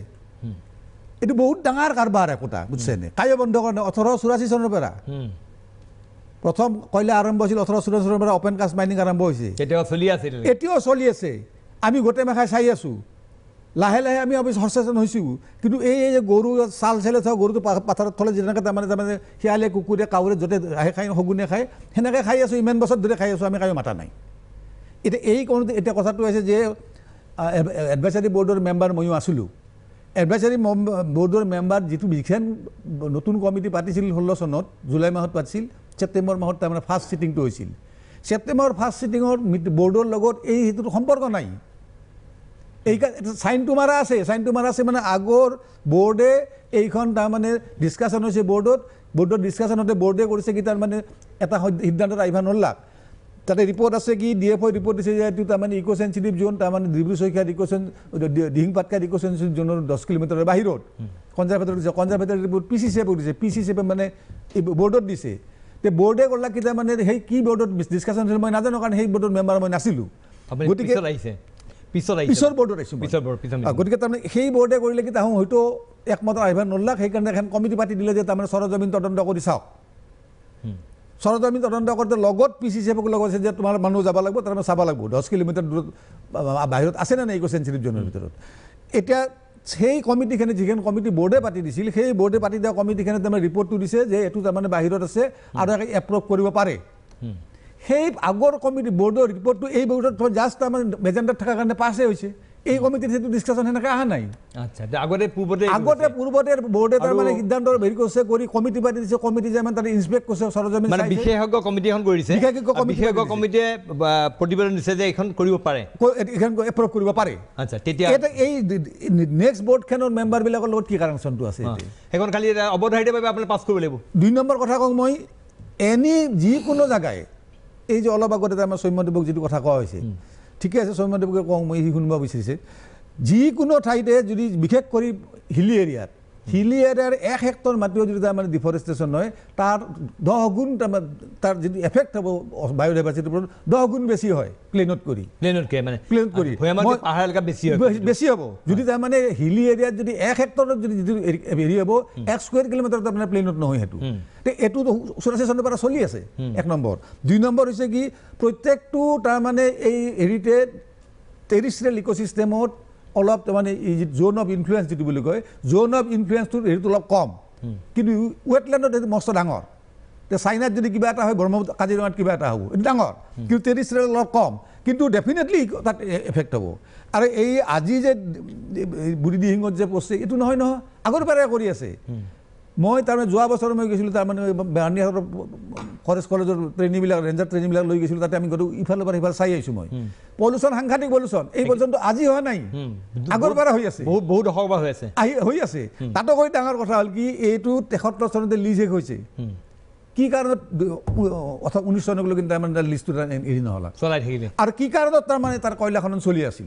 এইটো বহুত ডাঙৰ কাৰবাৰ একোটা বুজিছেনে কায়ো বন্ধ কৰা নাই 1884 চনৰ পৰা প্ৰথম কয়লা আৰম্ভ হৈছিল 1884 চনৰ পৰা অপেন কাষ্ট মাইনিং আৰম্ভ হৈছে এতিয়াও চলি আছে আমি গোটেই মেখাই চাই আছোঁ লাহে লাহে আমি সচেতন হৈছোঁ কিন্তু এই যে গৰু চাল চেলে থোৱা গৰুটো পাথাৰত থলে যেনেকৈ তাৰমানে শিয়ালে কুকুৰে কাউৰে য'তে আহে খাই শগুনে খায় সেনেকৈ খাই আছোঁ ইমান বছৰ ধৰি খাই আছোঁ আমি কায়ো মাতা নাই এতিয়া এই কাৰণতে এতিয়া কথাটো হৈছে যে এডভাইচাৰী বৰ্ডৰ মেম্বাৰ ময়ো আছিলোঁ এডভাইচাৰী বৰ্ডৰ মেম্বাৰ যিটো বিশেষ নতুন কমিটি পাতিছিল 16 চনত জুলাই মাহত পাতিছিল ছেপ্টেম্বৰ মাহত তাৰমানে ফাৰ্ষ্ট ছিটিংটো হৈছিল ছেপ্টেম্বৰৰ ফাৰ্ষ্ট ছিটিঙৰ বৰ্ডৰ লগত এই সেইটোৰ সম্পৰ্ক নাই এই চাইনটো মাৰা আছে মানে আগৰ বৰ্ডে এইখন তাৰমানে ডিছকাশ্যন হৈছে বৰ্ডৰ ডিছকাশ্যনতে বৰ্ডে কৰিছে কি তাৰমানে এটা সিদ্ধান্তত আহিব নলাক তাতে ৰিপৰ্ট আছে কি DFO ৰিপৰ্ট দিছে যে এইটো তাৰমানে ইক' চেঞ্চিটিভ জোন তাৰমানে ডিব্ৰু চৈখোৱা দিহিং পাটকাই ইক' চেঞ্চিটিভ জোনৰ 10 কিলোমিটাৰৰ বাহিৰত কনজাৰভেটৰ ৰিপৰ্ট পিচিচিএফে মানে এই বৰ্ডত দিছে তে বৰ্ডে ক'লা কি তাৰমানে সেই কি বৰ্ডত ডিছকাশ্যন হৈছিল মই নাজানো কাৰণ সেই বৰ্ডৰ মেম্বাৰ মই নাছিলোঁ গতিকে পিছৰ বৰ্ডত আহিছোঁ গতিকে তাৰমানে সেই বৰ্ডে কৰিলে কি তাহোঁ হয়তো একমত আহিব নলাক সেইকাৰণে এখন কমিটি পাতি দিলে যে তাৰমানে সৰজমিন তদন্ত কৰি চাওক সৰজমিন তদন্ত কৰোঁতে লগত পিচিচিএফক লগত আছে যে তোমাৰ মানুহ যাব লাগিব তাৰমানে চাব লাগিব 10 কিলোমিটাৰ দূৰত বাহিৰত আছে নে নাই ইক' চেঞ্চিটিভ জোনৰ ভিতৰত এতিয়া সেই কমিটিখনে যিখন কমিটি বৰ্ডে পাতি দিছিল সেই বৰ্ডে পাতি দিয়া কমিটিখনে তাৰমানে ৰিপৰ্টটো দিছে যে এইটো তাৰমানে বাহিৰত আছে আৰু এপ্ৰুভ কৰিব পাৰে সেই আগৰ কমিটি বোৰ্ডৰ ৰিপৰ্টটো এই বোৰ্ডত জাষ্ট আমাৰ মেজেণ্ডাত থকাৰ কাৰণে পাছে হৈছে এই কমিটিত সেইটো ডিছকাশ্যন সেনেকৈ অহা নাই আচ্ছা আগতে পূৰ্বতে বোৰ্ডে তাৰমানে সিদ্ধান্ত হেৰি কৰিছে কৰি কমিটি পাতি দিছে কমিটি যে মানে তাতে ইনস্পেক্ট কৰিছে সৰজমিন মানে বিশেষজ্ঞ কমিটি এখন কৰিছে বিশেষজ্ঞ কমিটিয়ে প্ৰতিবেদন দিছে যে এখন কৰিব পাৰে এখন এপ্ৰুভ কৰিব পাৰে আচ্ছা তেতিয়া এই নেক্সট বোৰ্ডখনৰ মেম্বাৰবিলাকৰ লগত কি কানেকশ্যনটো আছে সেইখন খালি অৱধাৰিতভাৱে আপুনি পাছ কৰিব লাগিব 2 নম্বৰ কথা কওঁ মই এনি যিকোনো জেগাই এই যে অলপ আগতে আমাৰ সৌম্যদেৱক যিটো কথা কোৱা হৈছে ঠিকে আছে সৌম্যদেৱকে কওঁ মই সি শুনিব বিচাৰিছে যিকোনো ঠাইতে যদি বিশেষ কৰি হিলি এৰিয়াত 1 হেক্টৰ মাটিও যদি তাৰমানে ডিফৰেষ্টেশ্যন হয় তাৰ 10 গুণ তাৰ যদি এফেক্ট হ'ব বায়'ডাইভাৰ্চিটিৰ ওপৰত 10 গুণ বেছি হয় প্লেনত কৰি পাহাৰ এলেকা বেছি হ'ব যদি তাৰমানে হিলি এৰিয়াত যদি 1 হেক্টৰত যদি হেৰি হ'ব 1 স্কুৱেৰ কিলোমিটাৰ তাৰমানে প্লেনত নহয় সেইটো এইটো 84 চনৰ পৰা চলি আছে 1 নম্বৰ 2 নম্বৰ হৈছে কি প্ৰত্যেকটো তাৰমানে এই হেৰিতে টেৰিষ্ট্ৰিয়েল ইক'চিষ্টেমত অলপ তাৰমানে এই জোন অফ ইনফ্লুৱেঞ্চ যিটো বুলি কয় জোন অফ ইনফ্লুৱেঞ্চটোৰ হেৰিটো অলপ কম কিন্তু ৱেটলেণ্ডত এইটো মস্ত ডাঙৰ চাইনাত যদি কিবা এটা হয় ব্ৰহ্মপুত্ৰ কাজিৰঙাত কিবা এটা হ'ব এইটো ডাঙৰ কিন্তু টেৰিষ্ট্ৰিয়েল অলপ কম কিন্তু ডেফিনেটলি তাত এফেক্ট হ'ব আৰু এই আজি যে বুঢ়ী দিহিঙত যে পঢ়ছে এইটো নহয় আগৰ পৰাই কৰি আছে মই তাৰমানে যোৱা বছৰ মই গৈছিলোঁ তাৰমানে বাৰ্ণিহাটৰ ফৰেষ্ট কলেজৰ ট্ৰেইনিংবিলাক ৰেঞ্জাৰ ট্ৰেইনিংবিলাক লৈ গৈছিলোঁ তাতে আমি গোটেই ইফালৰ পৰা সিফালে চাই আহিছোঁ মই পলিউশ্যন সাংঘাতিক পলিউশ্যন এই পৰ্যন্ত আজি হোৱা নাই আগৰ পৰা হৈ আছে বহুত দশক হৈ আছে হৈ আছে তাতকৈ ডাঙৰ কথা হ'ল কি এইটো 73 চনতে লিজ শেষ হৈছে কি কাৰণত 19 চনলৈ কিন্তু তাৰমানে লিষ্টটো এৰি নহ'ল চলাই থাকিলে আৰু কি কাৰণত তাৰমানে তাৰ কয়লা খনন চলি আছিল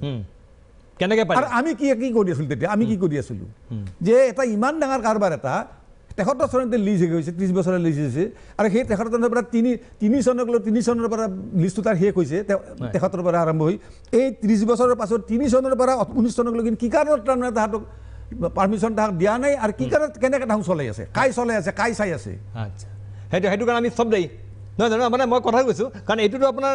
কেনেকৈ আৰু আমি কি কৰি আছিলোঁ তেতিয়া আমি কি কৰি আছিলোঁ যে এটা ইমান ডাঙৰ কাৰবাৰ এটা 73 চনতে লিজ শেষ হৈছে 30 বছৰৰ লিজ হৈছে আৰু সেই 73 চনৰ পৰা 3 চনৰ পৰা লিষ্টটো তাৰ শেষ হৈছে 73 পৰা আৰম্ভ হৈ এই 30 বছৰৰ পাছত 3 চনৰ পৰা 19 চনলৈ কি কাৰণত তাৰমানে তাহাঁতক পাৰ্মিশ্যন তাহাঁতক দিয়া নাই আৰু কি কাৰণত কেনেকৈ তাহাঁত চলাই আছে কাই চাই আছে আচ্ছা সেইটো কাৰণে আমি চব দেই নহয় জানো মানে মই কথা কৈছোঁ কাৰণ এইটোতো আপোনাৰ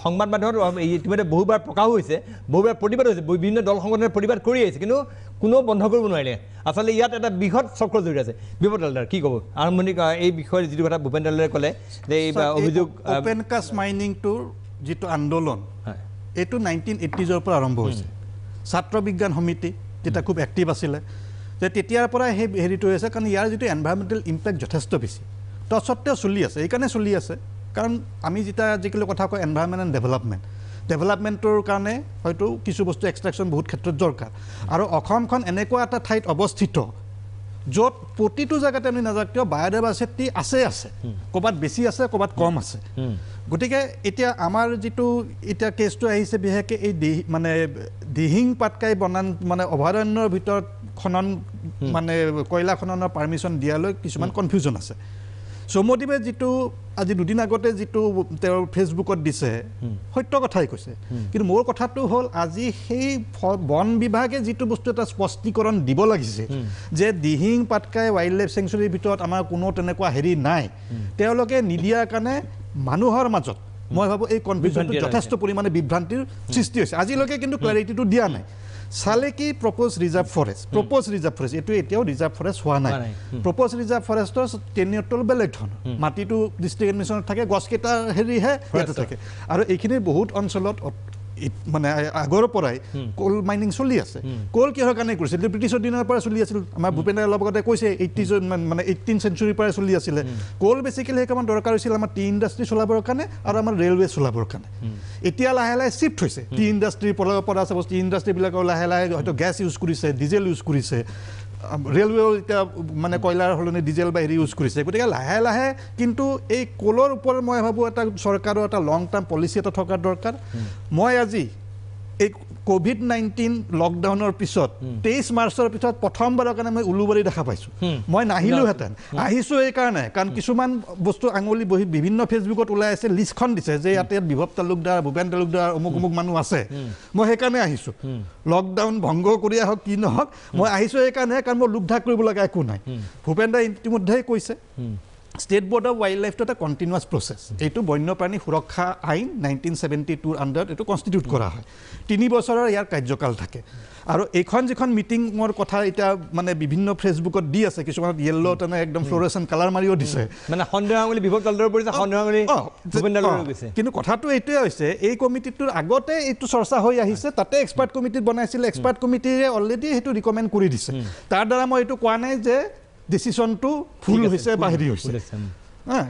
সংবাদ মাধ্যমত ইতিমধ্যে বহুবাৰ প্ৰকাশ হৈছে বহুবাৰ প্ৰতিবাদ হৈছে বিভিন্ন দল সংগঠনে প্ৰতিবাদ কৰি আহিছে কিন্তু কোনেও বন্ধ কৰিব নোৱাৰিলে আচলতে ইয়াত এটা বৃহৎ চক্ৰ জড়িত আছে বিপদ হালদাৰ কি ক'ব আৰম্ভণি এই বিষয়ে যিটো কথা ভূপেন হালদাৰে ক'লে যে এই অভিযোগ অপেন কাষ্ট মাইনিংটোৰ যিটো আন্দোলন এইটো 1980s পৰা আৰম্ভ হৈছে ছাত্ৰ বিজ্ঞান সমিতি যেতিয়া খুব এক্টিভ আছিলে যে তেতিয়াৰ পৰা সেই হেৰিটো হৈছে কাৰণ ইয়াৰ যিটো এনভাইৰমেণ্টেল ইম্পেক্ট যথেষ্ট বেছি তৎসত্ত্বেও চলি আছে এইকাৰণে চলি আছে কাৰণ আমি যেতিয়া যিকোনো কথা কওঁ এনভাইৰমেণ্ট এণ্ড ডেভেলপমেণ্টৰ কাৰণে হয়তো কিছু বস্তু এক্সট্ৰেকশ্যন বহুত ক্ষেত্ৰত দৰকাৰ আৰু অসমখন এনেকুৱা এটা ঠাইত অৱস্থিত য'ত প্ৰতিটো জেগাতে আমি নাযাওঁ কিয় বায়'ডাইভাৰ্চিটি আছে ক'ৰবাত বেছি আছে ক'ৰবাত কম আছে গতিকে এতিয়া আমাৰ যিটো এতিয়া কেছটো আহিছে বিশেষকৈ এই মানে দিহিং পাটকাই বনান মানে অভয়াৰণ্যৰ ভিতৰত খনন মানে কয়লা খননৰ পাৰ্মিশ্যন দিয়ালৈ কিছুমান কনফিউজন আছে সৌম্যদেৱে যিটো আজি 2 দিন আগতে যিটো তেওঁৰ ফেচবুকত দিছে সত্য কথাই কৈছে কিন্তু মোৰ কথাটো হ'ল আজি সেই বন বিভাগে যিটো বস্তু এটা স্পষ্টীকৰণ দিব লাগিছে যে দিহিং পাটকাই ৱাইল্ড লাইফ চেংচুৰীৰ ভিতৰত আমাৰ কোনো তেনেকুৱা হেৰি নাই তেওঁলোকে নিদিয়াৰ কাৰণে মানুহৰ মাজত মই ভাবোঁ এই কনফিউজনটো যথেষ্ট পৰিমাণে বিভ্ৰান্তিৰ সৃষ্টি হৈছে আজিলৈকে কিন্তু ক্লেৰিটিটো দিয়া নাই চালে কি প্ৰপ'জ ৰিজাৰ্ভ ফৰেষ্ট এইটো এতিয়াও ৰিজাৰ্ভ ফৰেষ্ট হোৱা নাই প্ৰপ'জ ৰিজাৰ্ভ ফৰেষ্টৰ টেনিয়ৰটো বেলেগ ধৰণৰ মাটিটো ডিষ্ট্ৰিক্ট এডমিনিষ্ট্ৰেশ্যনত থাকে গছকেইটা হেৰিহে ইয়াতে থাকে আৰু এইখিনি বহুত অঞ্চলত মানে আগৰ পৰাই কোল মাইনিং চলি আছে কোল কিহৰ কাৰণে কৰিছিল ব্ৰিটিছৰ দিনৰ পৰা চলি আছিল আমাৰ ভূপেন হাজৰিকাৰ লগতে কৈছে 18 চেঞ্চুৰীৰ পৰা চলি আছিলে কোল বেচিকেলি সেইকাৰণে দৰকাৰ হৈছিল আমাৰ টি ইণ্ডাষ্ট্ৰী চলাবৰ কাৰণে আৰু আমাৰ ৰেলৱে চলাবৰ কাৰণে এতিয়া লাহে লাহে চিফ্ট হৈছে টি ইণ্ডাষ্ট্ৰীৰ পৰা টি ইণ্ডাষ্ট্ৰীবিলাকৰ লাহে লাহে হয়তো গেছ ইউজ কৰিছে ডিজেল ইউজ কৰিছে ৰেলৱেও এতিয়া মানে কয়লাৰ সলনি ডিজেল বা হেৰি ইউজ কৰিছে গতিকে লাহে লাহে কিন্তু এই কোলৰ ওপৰত মই ভাবোঁ এটা চৰকাৰৰ এটা লং টাৰ্ম পলিচি এটা থকা দৰকাৰ মই আজি এই COVID-19 লকডাউনৰ পিছত 23 মাৰ্চৰ পিছত প্ৰথমবাৰৰ কাৰণে মই উলুবাৰী দেখা পাইছোঁ মই নাহিলোহেঁতেন আহিছোঁ এইকাৰণে কাৰণ কিছুমান বস্তু আঙুলি বহি বিভিন্ন ফেচবুকত ওলাই আছে লিষ্টখন দিছে যে ইয়াতে বিভৱ তালুকদাৰ ভূপেন তালুকদাৰ অমুক মানুহ আছে মই সেইকাৰণে আহিছোঁ লকডাউন ভংগ কৰি আহক কি নহওক মই আহিছোঁ এইকাৰণে কাৰণ মই লোকধাক কৰিব লগা একো নাই ভূপেন দাই ইতিমধ্যেই কৈছে ষ্টেট বৰ্ড অফ ৱাইল্ড লাইফটো এটা কণ্টিনিউৱাছ প্ৰচেছ এইটো বন্যপ্ৰাণী সুৰক্ষা আইন 1972 আণ্ডাৰত এইটো কনষ্টিটিউট কৰা হয় 3 বছৰৰ ইয়াৰ কাৰ্যকাল থাকে আৰু এইখন যিখন মিটিঙৰ কথা এতিয়া মানে বিভিন্ন ফেচবুকত দি আছে কিছুমানত য়েল্ল' তেনে একদম ফ্ল'ৰেচেণ্ট কালাৰ মাৰিও দিছে মানে সন্দেহামূলী বিভক্ত দলৰ পৰিছে সন্দেহামূলী ভূপেন্দ্ৰলৈ গৈছে কিন্তু কথাটো এইটোৱে হৈছে এই কমিটিটোৰ আগতে এইটো চৰ্চা হৈ আহিছে তাতে এক্সপাৰ্ট কমিটি বনাইছিলে এক্সপাৰ্ট কমিটিৰে অলৰেডি সেইটো ৰিকমেণ্ড কৰি দিছে তাৰ দ্বাৰা মই এইটো কোৱা নাই যে ডিচিশ্যনটো ভুল হৈছে বা হেৰি হৈছে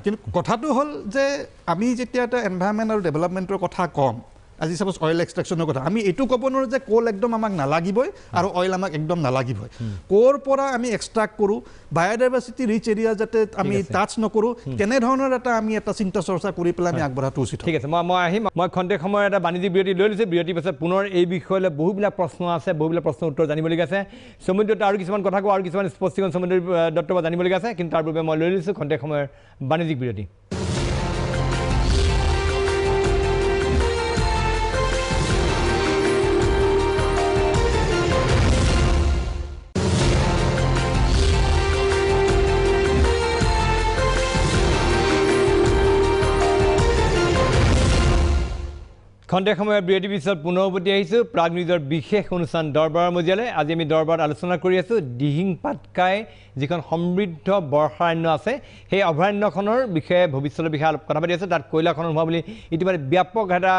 কিন্তু কথাটো হ'ল যে আমি যেতিয়া এটা এনভাইৰনমেণ্ট আৰু ডেভেলপমেণ্টৰ কথা ক'ম আজি সাপোজ অইল এক্সট্ৰেকশ্যনৰ কথা আমি এইটো ক'ব নোৱাৰোঁ যে কোল একদম আমাক নালাগিবই আৰু অইল আমাক একদম নালাগিবই ক'ৰ পৰা আমি এক্সট্ৰাক্ট কৰোঁ বায়'ডাইভাৰ্চিটি ৰিচ এৰিয়া যাতে আমি টাচ নকৰোঁ কেনেধৰণৰ আমি এটা চিন্তা চৰ্চা কৰি পেলাই আমি আগবঢ়াটো উচিত ঠিক আছে মই আহিম মই খন্তেক সময় এটা বাণিজ্যিক বিৰতি লৈ লৈছোঁ বিৰতিৰ পাছত পুনৰ এই বিষয়লৈ বহুবিলাক প্ৰশ্ন আছে বহুবিলাক প্ৰশ্নৰ উত্তৰ জানিবলগীয়া আছে সৌম্য দত্ত আৰু কিছুমান কথা কোৱা আৰু কিছুমান স্পষ্টীকৰণ সৌম্য দত্তৰ পৰা জানিবলগীয়া আছে কিন্তু তাৰ বাবে মই লৈ লৈছোঁ খন্তেক সময়ৰ বাণিজ্যিক বিৰতি খন্তেক সময়ত বিৰতিৰ পিছত পুনৰ উভতি আহিছোঁ প্ৰাগ নিউজৰ বিশেষ অনুষ্ঠান দৰবাৰৰ মজিয়ালৈ আজি আমি দৰবাৰত আলোচনা কৰি আছোঁ দিহিং পাটকাই যিখন সমৃদ্ধ বৰ্ষাৰণ্য আছে সেই অভয়াৰণ্যখনৰ বিষয়ে ভৱিষ্যতৰ বিষয়ে কথা পাতি আছোঁ তাত কয়লা খনন হোৱা বুলি ইতিমধ্যে ব্যাপক এটা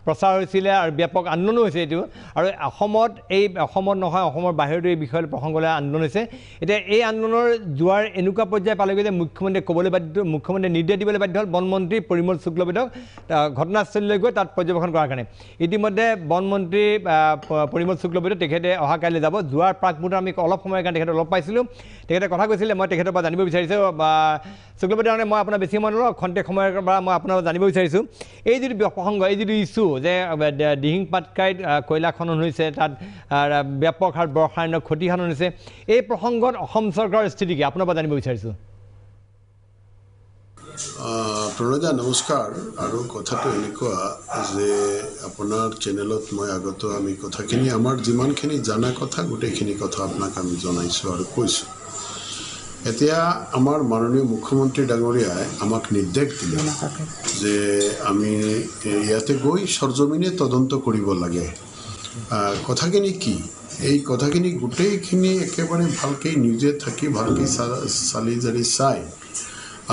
প্ৰচাৰ হৈছিলে আৰু ব্যাপক আন্দোলনো হৈছে এইটো আৰু অসমত নহয় অসমৰ বাহিৰতো এই বিষয়ৰ প্ৰসংগলৈ আন্দোলন হৈছে এতিয়া এই আন্দোলনৰ যোৱাৰ এনেকুৱা পৰ্যায় পালেগৈ যে মুখ্যমন্ত্ৰীয়ে নিৰ্দেশ দিবলৈ বাধ্য হ'ল বনমন্ত্ৰী পৰিমল শুক্লবৈদ্যক ঘটনাস্থলীলৈ গৈ তাত পৰ্যবেক্ষণ কৰাৰ কাৰণে ইতিমধ্যে বনমন্ত্ৰী পৰিমল শুক্লবৈদ্য তেখেতে অহা কাইলৈ যাব যোৱাৰ প্ৰাক মুহূৰ্তত আমি অলপ সময়ৰ কাৰণে তেখেতক লগ পাইছিলোঁ তেখেতে কথা কৈছিলে মই তেখেতৰ পৰা জানিব বিচাৰিছোঁ বা শুক্লবৈদ্য কাৰণে মই আপোনাৰ বেছি সময় নলওঁ খন্তেক সময়ৰ পৰা মই আপোনাৰ জানিব বিচাৰিছোঁ এই যিটো প্ৰসংগ এই যিটো ইছ্যু যে দিহিং পাটকাইত কয়লা খনন হৈছে তাত ব্যাপক হাৰ বৰ্ষাৰণ্য ক্ষতিসাধন হৈছে এই প্ৰসংগত অসম চৰকাৰৰ স্থিতি কি আপোনাৰ পৰা জানিব বিচাৰিছোঁ প্ৰণয়দা নমস্কাৰ আৰু কথাটো এনেকুৱা যে আপোনাৰ চেনেলত মই আগতো আমি কথাখিনি আমাৰ যিমানখিনি জানা কথা গোটেইখিনি কথা আপোনাক আমি জনাইছোঁ আৰু কৈছোঁ এতিয়া আমাৰ মাননীয় মুখ্যমন্ত্ৰী ডাঙৰীয়াই আমাক নিৰ্দেশ দিলে যে আমি ইয়াতে গৈ সৰজমিনে তদন্ত কৰিব লাগে কথাখিনি কি এই কথাখিনি গোটেইখিনি একেবাৰে ভালকৈ নিজে থাকি ভালকৈ চালি জাৰি চাই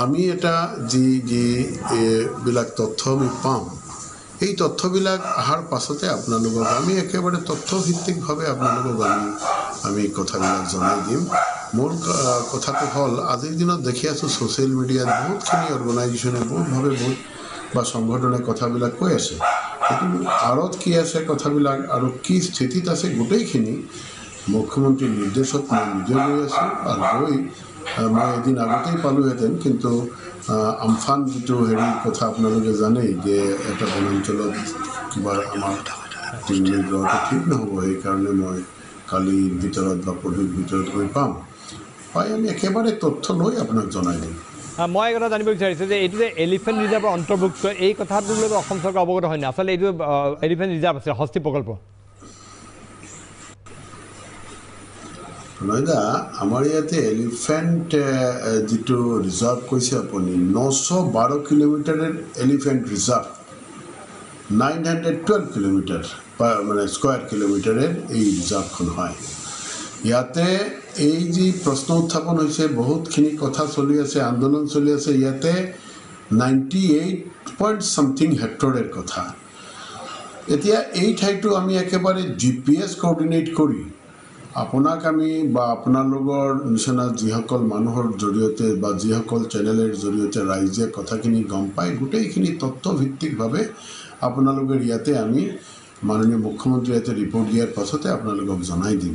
আমি এটা যিবিলাক তথ্য আমি পাম এই তথ্যবিলাক অহাৰ পাছতে আপোনালোকক আমি একেবাৰে তথ্যভিত্তিকভাৱে আপোনালোকক আমি কথাবিলাক জনাই দিম মোৰ কথাটো হ'ল আজিৰ দিনত দেখি আছোঁ ছ'চিয়েল মিডিয়াত বহুতখিনি অৰ্গেনাইজেশ্যনে বহুতভাৱে বা সংগঠনে কথাবিলাক কৈ আছে কিন্তু আঁৰত কি আছে কথাবিলাক আৰু কি স্থিতিত আছে গোটেইখিনি মুখ্যমন্ত্ৰীৰ নিৰ্দেশত মই নিজে গৈ আছোঁ আৰু গৈ মই এদিন আগতেই পালোহেঁতেন কিন্তু আমফান যিটো হেৰি কথা আপোনালোকে জানেই যে এটা বনাঞ্চলত কিবা আমাৰ যোৱাটো ঠিক নহ'ব সেইকাৰণে মই কালিৰ ভিতৰত বা পৰহিৰ ভিতৰত গৈ পাম পাই আমি একেবাৰে তথ্য লৈ আপোনাক জনাই দিম মই এই কথা জানিব বিচাৰিছোঁ যে এইটো যে এলিফেণ্ট ৰিজাৰ্ভৰ অন্তৰ্ভুক্ত এই কথাটোৰ লগত অসম চৰকাৰ অৱগত হয় নাই আচলতে এইটো এলিফেণ্ট ৰিজাৰ্ভ আছে হস্তি প্ৰকল্প নয়দা আমাৰ ইয়াতে এলিফেণ্ট যিটো ৰিজাৰ্ভ কৈছে আপুনি 912 কিলোমিটাৰৰ এলিফেণ্ট ৰিজাৰ্ভ 912 কিলোমিটাৰ মানে স্কোৱাৰ কিলোমিটাৰৰ এই ৰিজাৰ্ভখন হয় ইয়াতে এই যি প্ৰশ্ন উত্থাপন হৈছে বহুতখিনি কথা চলি আছে আন্দোলন চলি আছে ইয়াতে 98.something হেক্টৰৰ কথা এতিয়া এই ঠাইটো আমি একেবাৰে GPS কোঅৰ্ডিনেট কৰি আপোনাক আমি বা আপোনালোকৰ নিচিনা যিসকল মানুহৰ জৰিয়তে বা যিসকল চেনেলৰ জৰিয়তে ৰাইজে কথাখিনি গম পায় গোটেইখিনি তথ্যভিত্তিকভাৱে আপোনালোকৰ ইয়াতে আমি মাননীয় মুখ্যমন্ত্ৰী ইয়াতে ৰিপৰ্ট দিয়াৰ পাছতে আপোনালোকক জনাই দিম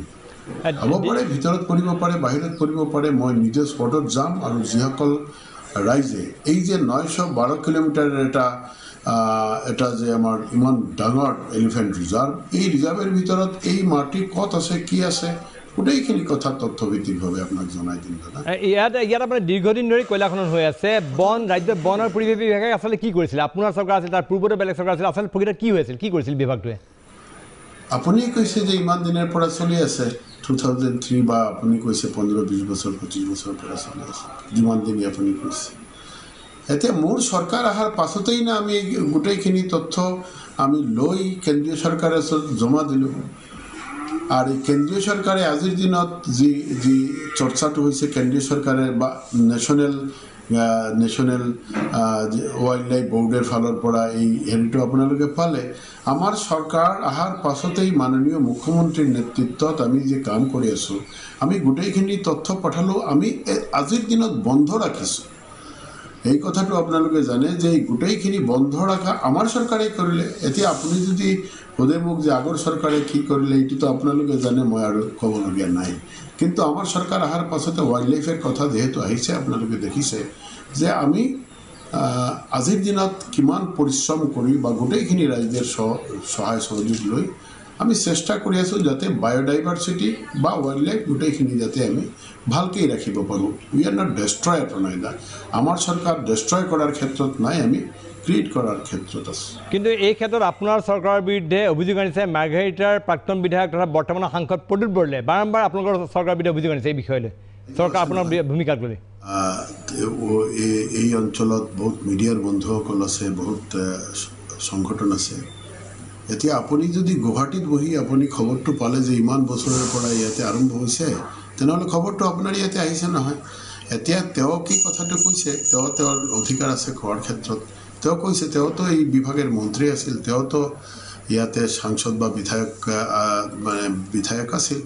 হ'ব পাৰে ভিতৰত পৰিব পাৰে বাহিৰত পৰিব পাৰে মই নিজে স্পটত যাম আৰু যিসকল ৰাইজে এই যে 912 কিলোমিটাৰৰ এটা যে আমাৰ ইমান ডাঙৰ এলিফেণ্ট ৰিজাৰ্ভ এই ৰিজাৰ্ভৰ ভিতৰত এই মাটি ক'ত আছে কি আছে গোটেইখিনি কথা তথ্যভিত্তিকভাৱে আপোনাক জনাই দিম দাদা ইয়াত আপোনাৰ দীৰ্ঘদিন ধৰি কয়লা খনন হৈ আছে ৰাজ্যৰ বন আৰু পৰিৱেশ বিভাগে আচলতে কি কৰিছিল আপোনাৰ চৰকাৰ আছিল তাৰ পূৰ্বতে বেলেগ চৰকাৰ আছিল আচলতে প্ৰকৃতত কি হৈছিল কি কৰিছিল বিভাগটোৱে আপুনি কৈছে যে ইমান দিনৰ পৰা চলি আছে 2003 বা আপুনি কৈছে 15-20 বছৰ 25 বছৰৰ পৰা চলি আছে যিমান দিন আপুনি কৈছে এতিয়া মোৰ চৰকাৰ অহাৰ পাছতেই না আমি গোটেইখিনি তথ্য আমি লৈ কেন্দ্ৰীয় চৰকাৰৰ ওচৰত জমা দিলোঁ আৰু এই কেন্দ্ৰীয় চৰকাৰে আজিৰ দিনত যি চৰ্চাটো হৈছে কেন্দ্ৰীয় চৰকাৰে বা নেশ্যনেল ৱাইল্ড লাইফ বোৰ্ডৰ ফালৰ পৰা এই হেৰিটো আপোনালোকে পালে আমাৰ চৰকাৰ অহাৰ পাছতেই মাননীয় মুখ্যমন্ত্ৰীৰ নেতৃত্বত আমি যে কাম কৰি আছোঁ আমি গোটেইখিনি তথ্য পঠালোঁ আমি আজিৰ দিনত বন্ধ ৰাখিছোঁ এই কথাটো আপোনালোকে জানে যে এই গোটেইখিনি বন্ধ ৰখা আমাৰ চৰকাৰে কৰিলে এতিয়া আপুনি যদি সোধে মোক যে আগৰ চৰকাৰে কি কৰিলে এইটোতো আপোনালোকে জানে মই আৰু ক'বলগীয়া নাই কিন্তু আমাৰ চৰকাৰ অহাৰ পাছতে ৱাইল্ড লাইফৰ কথা যিহেতু আহিছে আপোনালোকে দেখিছে যে আমি আজিৰ দিনত কিমান পৰিশ্ৰম কৰি বা গোটেইখিনি ৰাইজৰ সহায় সহযোগ লৈ আমি চেষ্টা কৰি আছোঁ যাতে বায়'ডাইভাৰ্চিটি বা ৱাইল্ড লাইফ গোটেইখিনি যাতে আমি ভালকৈ ৰাখিব পাৰোঁ উই আৰ নট ডেষ্ট্ৰয় প্ৰণয়দা আমাৰ চৰকাৰ ডেষ্ট্ৰয় কৰাৰ ক্ষেত্ৰত নাই আমি ক্ৰিয়েট কৰাৰ ক্ষেত্ৰত আছে কিন্তু এই ক্ষেত্ৰত আপোনাৰ চৰকাৰৰ বিৰুদ্ধে অভিযোগ আনিছে মাৰ্ঘেৰিটাৰ প্ৰাক্তন বিধায়ক তথা বৰ্তমানৰ সাংসদ প্ৰদ্যুৎ বৰদলৈয়ে বাৰম্বাৰ আপোনালোকৰ চৰকাৰৰ বিৰুদ্ধে অভিযোগ আনিছে এই বিষয়লৈ চৰকাৰ আপোনাৰ ভূমিকাক লৈ এই অঞ্চলত বহুত মিডিয়াৰ বন্ধুসকল আছে বহুত সংগঠন আছে এতিয়া আপুনি যদি গুৱাহাটীত বহি আপুনি খবৰটো পালে যে ইমান বছৰৰ পৰা ইয়াতে আৰম্ভ হৈছে তেনেহ'লে খবৰটো আপোনাৰ ইয়াতে আহিছে নহয় এতিয়া তেওঁ কি কথাটো কৈছে তেওঁৰ অধিকাৰ আছে কোৱাৰ ক্ষেত্ৰত তেওঁ কৈছে তেওঁতো এই বিভাগৰ মন্ত্ৰী আছিল তেওঁতো ইয়াতে সাংসদ বা বিধায়ক আছিল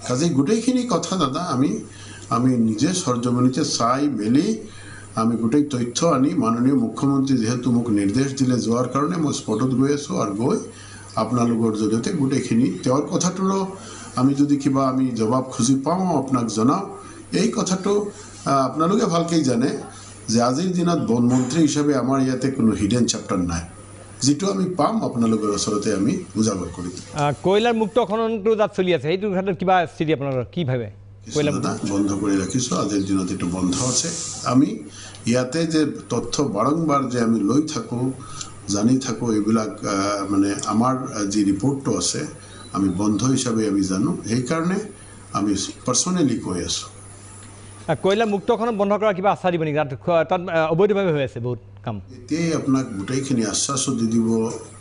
কাজেই গোটেইখিনি কথা দাদা আমি নিজে সৰজমিনিতে চাই মেলি আমি গোটেই তথ্য আনি মাননীয় মুখ্যমন্ত্ৰী যেহেতু মোক নিৰ্দেশ দিলে যোৱাৰ কাৰণে মই স্পটত গৈ আছোঁ আৰু গৈ আপোনালোকৰ জৰিয়তে গোটেইখিনি তেওঁৰ কথাটোৰো আমি যদি কিবা আমি জবাব খুজি পাওঁ আপোনাক জনাওঁ এই কথাটো আপোনালোকে ভালকৈ জানে যে আজিৰ দিনত বনমন্ত্ৰী হিচাপে আমাৰ ইয়াতে কোনো হিডেন চেপ্টাৰ নাই যিটো আমি পাম আপোনালোকৰ ওচৰতে আমি উজাগৰ কৰিম কয়লাৰ মুক্ত খননটো তাত চলি আছে সেইটো ক্ষেত্ৰত কিবা স্থিতি আপোনালোকৰ কি ভাবে বন্ধ কৰি ৰাখিছোঁ আজিৰ দিনত এইটো বন্ধ আছে আমি ইয়াতে যে তথ্য বাৰম্বাৰ যে আমি লৈ থাকোঁ জানি থাকোঁ এইবিলাক মানে আমাৰ যি ৰিপৰ্টটো আছে আমি বন্ধ হিচাপে আমি জানো সেইকাৰণে আমি পাৰ্চনেলি কৈ আছোঁ কয়লা মুক্ত খনন বন্ধ কৰাৰ কিবা আশ্বাস দিব নেকি তাত অবৈধভাৱে হৈ আছে বহুত কাম এতিয়াই আপোনাক গোটেইখিনি আশ্বাসো দি দিব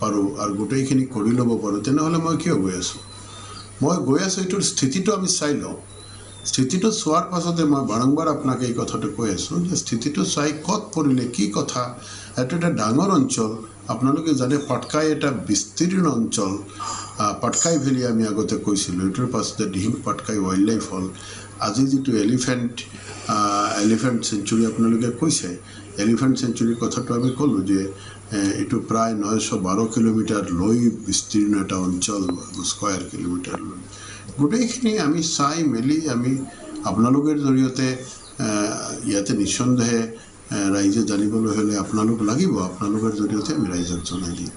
পাৰোঁ আৰু গোটেইখিনি কৰি ল'ব পাৰোঁ তেনেহ'লে মই কিয় গৈ আছোঁ এইটোৰ স্থিতিটো আমি চাই লওঁ স্থিতিটো চোৱাৰ পাছতে মই বাৰম্বাৰ আপোনাক এই কথাটো কৈ আছোঁ যে স্থিতিটো চাই ক'ত পৰিলে কি কথা এইটো এটা ডাঙৰ অঞ্চল আপোনালোকে জানে পাটকাই এটা বিস্তীৰ্ণ অঞ্চল পাটকাই ভেলী আমি আগতে কৈছিলোঁ এইটোৰ পাছতে দিহিং পাটকাই ৱাইল্ড লাইফ হ'ল আজি যিটো এলিফেণ্ট চেঞ্চুৰী আপোনালোকে কৈছে এলিফেণ্ট চেঞ্চুৰীৰ কথাটো আমি ক'লোঁ যে এইটো প্ৰায় 912 কিলোমিটাৰ লৈ বিস্তীৰ্ণ এটা অঞ্চল স্কোৱাৰ কিলোমিটাৰ লৈ গোটেইখিনি আমি চাই মেলি আমি আপোনালোকৰ জৰিয়তে ইয়াতে নিঃসন্দেহে ৰাইজে জানিবলৈ হ'লে আপোনালোক লাগিব আপোনালোকৰ জৰিয়তে আমি ৰাইজক জনাই দিম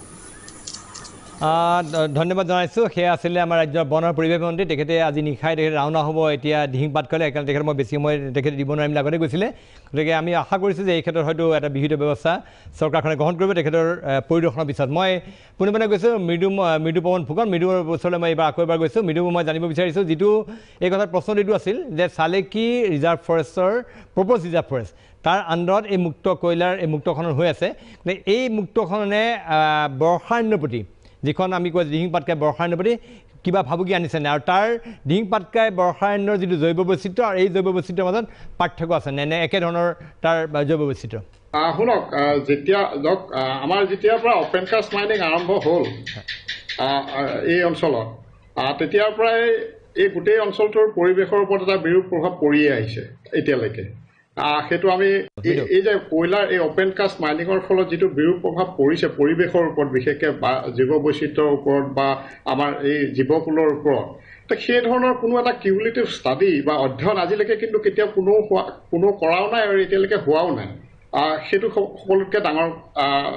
ধন্যবাদ জনাইছোঁ সেয়া আছিলে আমাৰ ৰাজ্যৰ বন আৰু পৰিৱেশ মন্ত্ৰী তেখেতে আজি নিশাই তেখেতে ৰাওনা হ'ব এতিয়া দিহিং পাটকাইলৈ সেইকাৰণে তেখেতে মই বেছি সময় তেখেতে দিব নোৱাৰিম আগতে গৈছিলে গতিকে আমি আশা কৰিছোঁ যে এই ক্ষেত্ৰত হয়তো এটা বিহিত ব্যৱস্থা চৰকাৰখনে গ্ৰহণ কৰিব তেখেতৰ পৰিদৰ্শনৰ পিছত মই পোনপটীয়াকৈ গৈছোঁ মৃদু পৱন ফুকন মৃদুৰ ওচৰলৈ মই এইবাৰ আকৌ এবাৰ গৈছোঁ মৃদু মই জানিব বিচাৰিছোঁ যিটো এই কথাত প্ৰশ্ন এইটো আছিল যে চালেকি ৰিজাৰ্ভ ফৰেষ্টৰ প্ৰপ'জ ৰিজাৰ্ভ ফৰেষ্ট তাৰ আণ্ডাৰত এই মুক্ত কয়লাৰ এই মুক্ত খনন হৈ আছে এই মুক্ত খননে বৰ্ষাৰণ্যৰ প্ৰতি যিখন আমি কৈ দিহিং পাটকাই বৰ্ষাৰণ্যৰ প্ৰতি কিবা ভাবুকি আনিছে নে আৰু তাৰ দিহিং পাটকাই বৰ্ষাৰণ্যৰ যিটো জৈৱ বৈচিত্ৰ্য আৰু এই জৈৱ বৈচিত্ৰ্যৰ মাজত পাৰ্থক্য আছে নে একেধৰণৰ তাৰ জৈৱ বৈচিত্ৰ্য শুনক যেতিয়া আমাৰ যেতিয়াৰ পৰা অপেন কাষ্ট মাইনিং আৰম্ভ হ'ল এই অঞ্চলত তেতিয়াৰ পৰাই এই গোটেই অঞ্চলটোৰ পৰিৱেশৰ ওপৰত এটা বিৰূপ প্ৰভাৱ পৰিয়ে আহিছে এতিয়ালৈকে সেইটো আমি এই যে কয়লাৰ এই অপেন কাষ্ট মাইনিঙৰ ফলত যিটো বিৰূপ প্ৰভাৱ পৰিছে পৰিৱেশৰ ওপৰত বিশেষকৈ বা জীৱ বৈচিত্ৰ্যৰ ওপৰত বা আমাৰ এই জীৱকুলৰ ওপৰত সেই ধৰণৰ কোনো এটা কিউমুলেটিভ ষ্টাডি বা অধ্যয়ন আজিলৈকে কিন্তু কেতিয়াও কোনো কৰাও নাই আৰু এতিয়ালৈকে হোৱাও নাই সেইটো সকলোতকৈ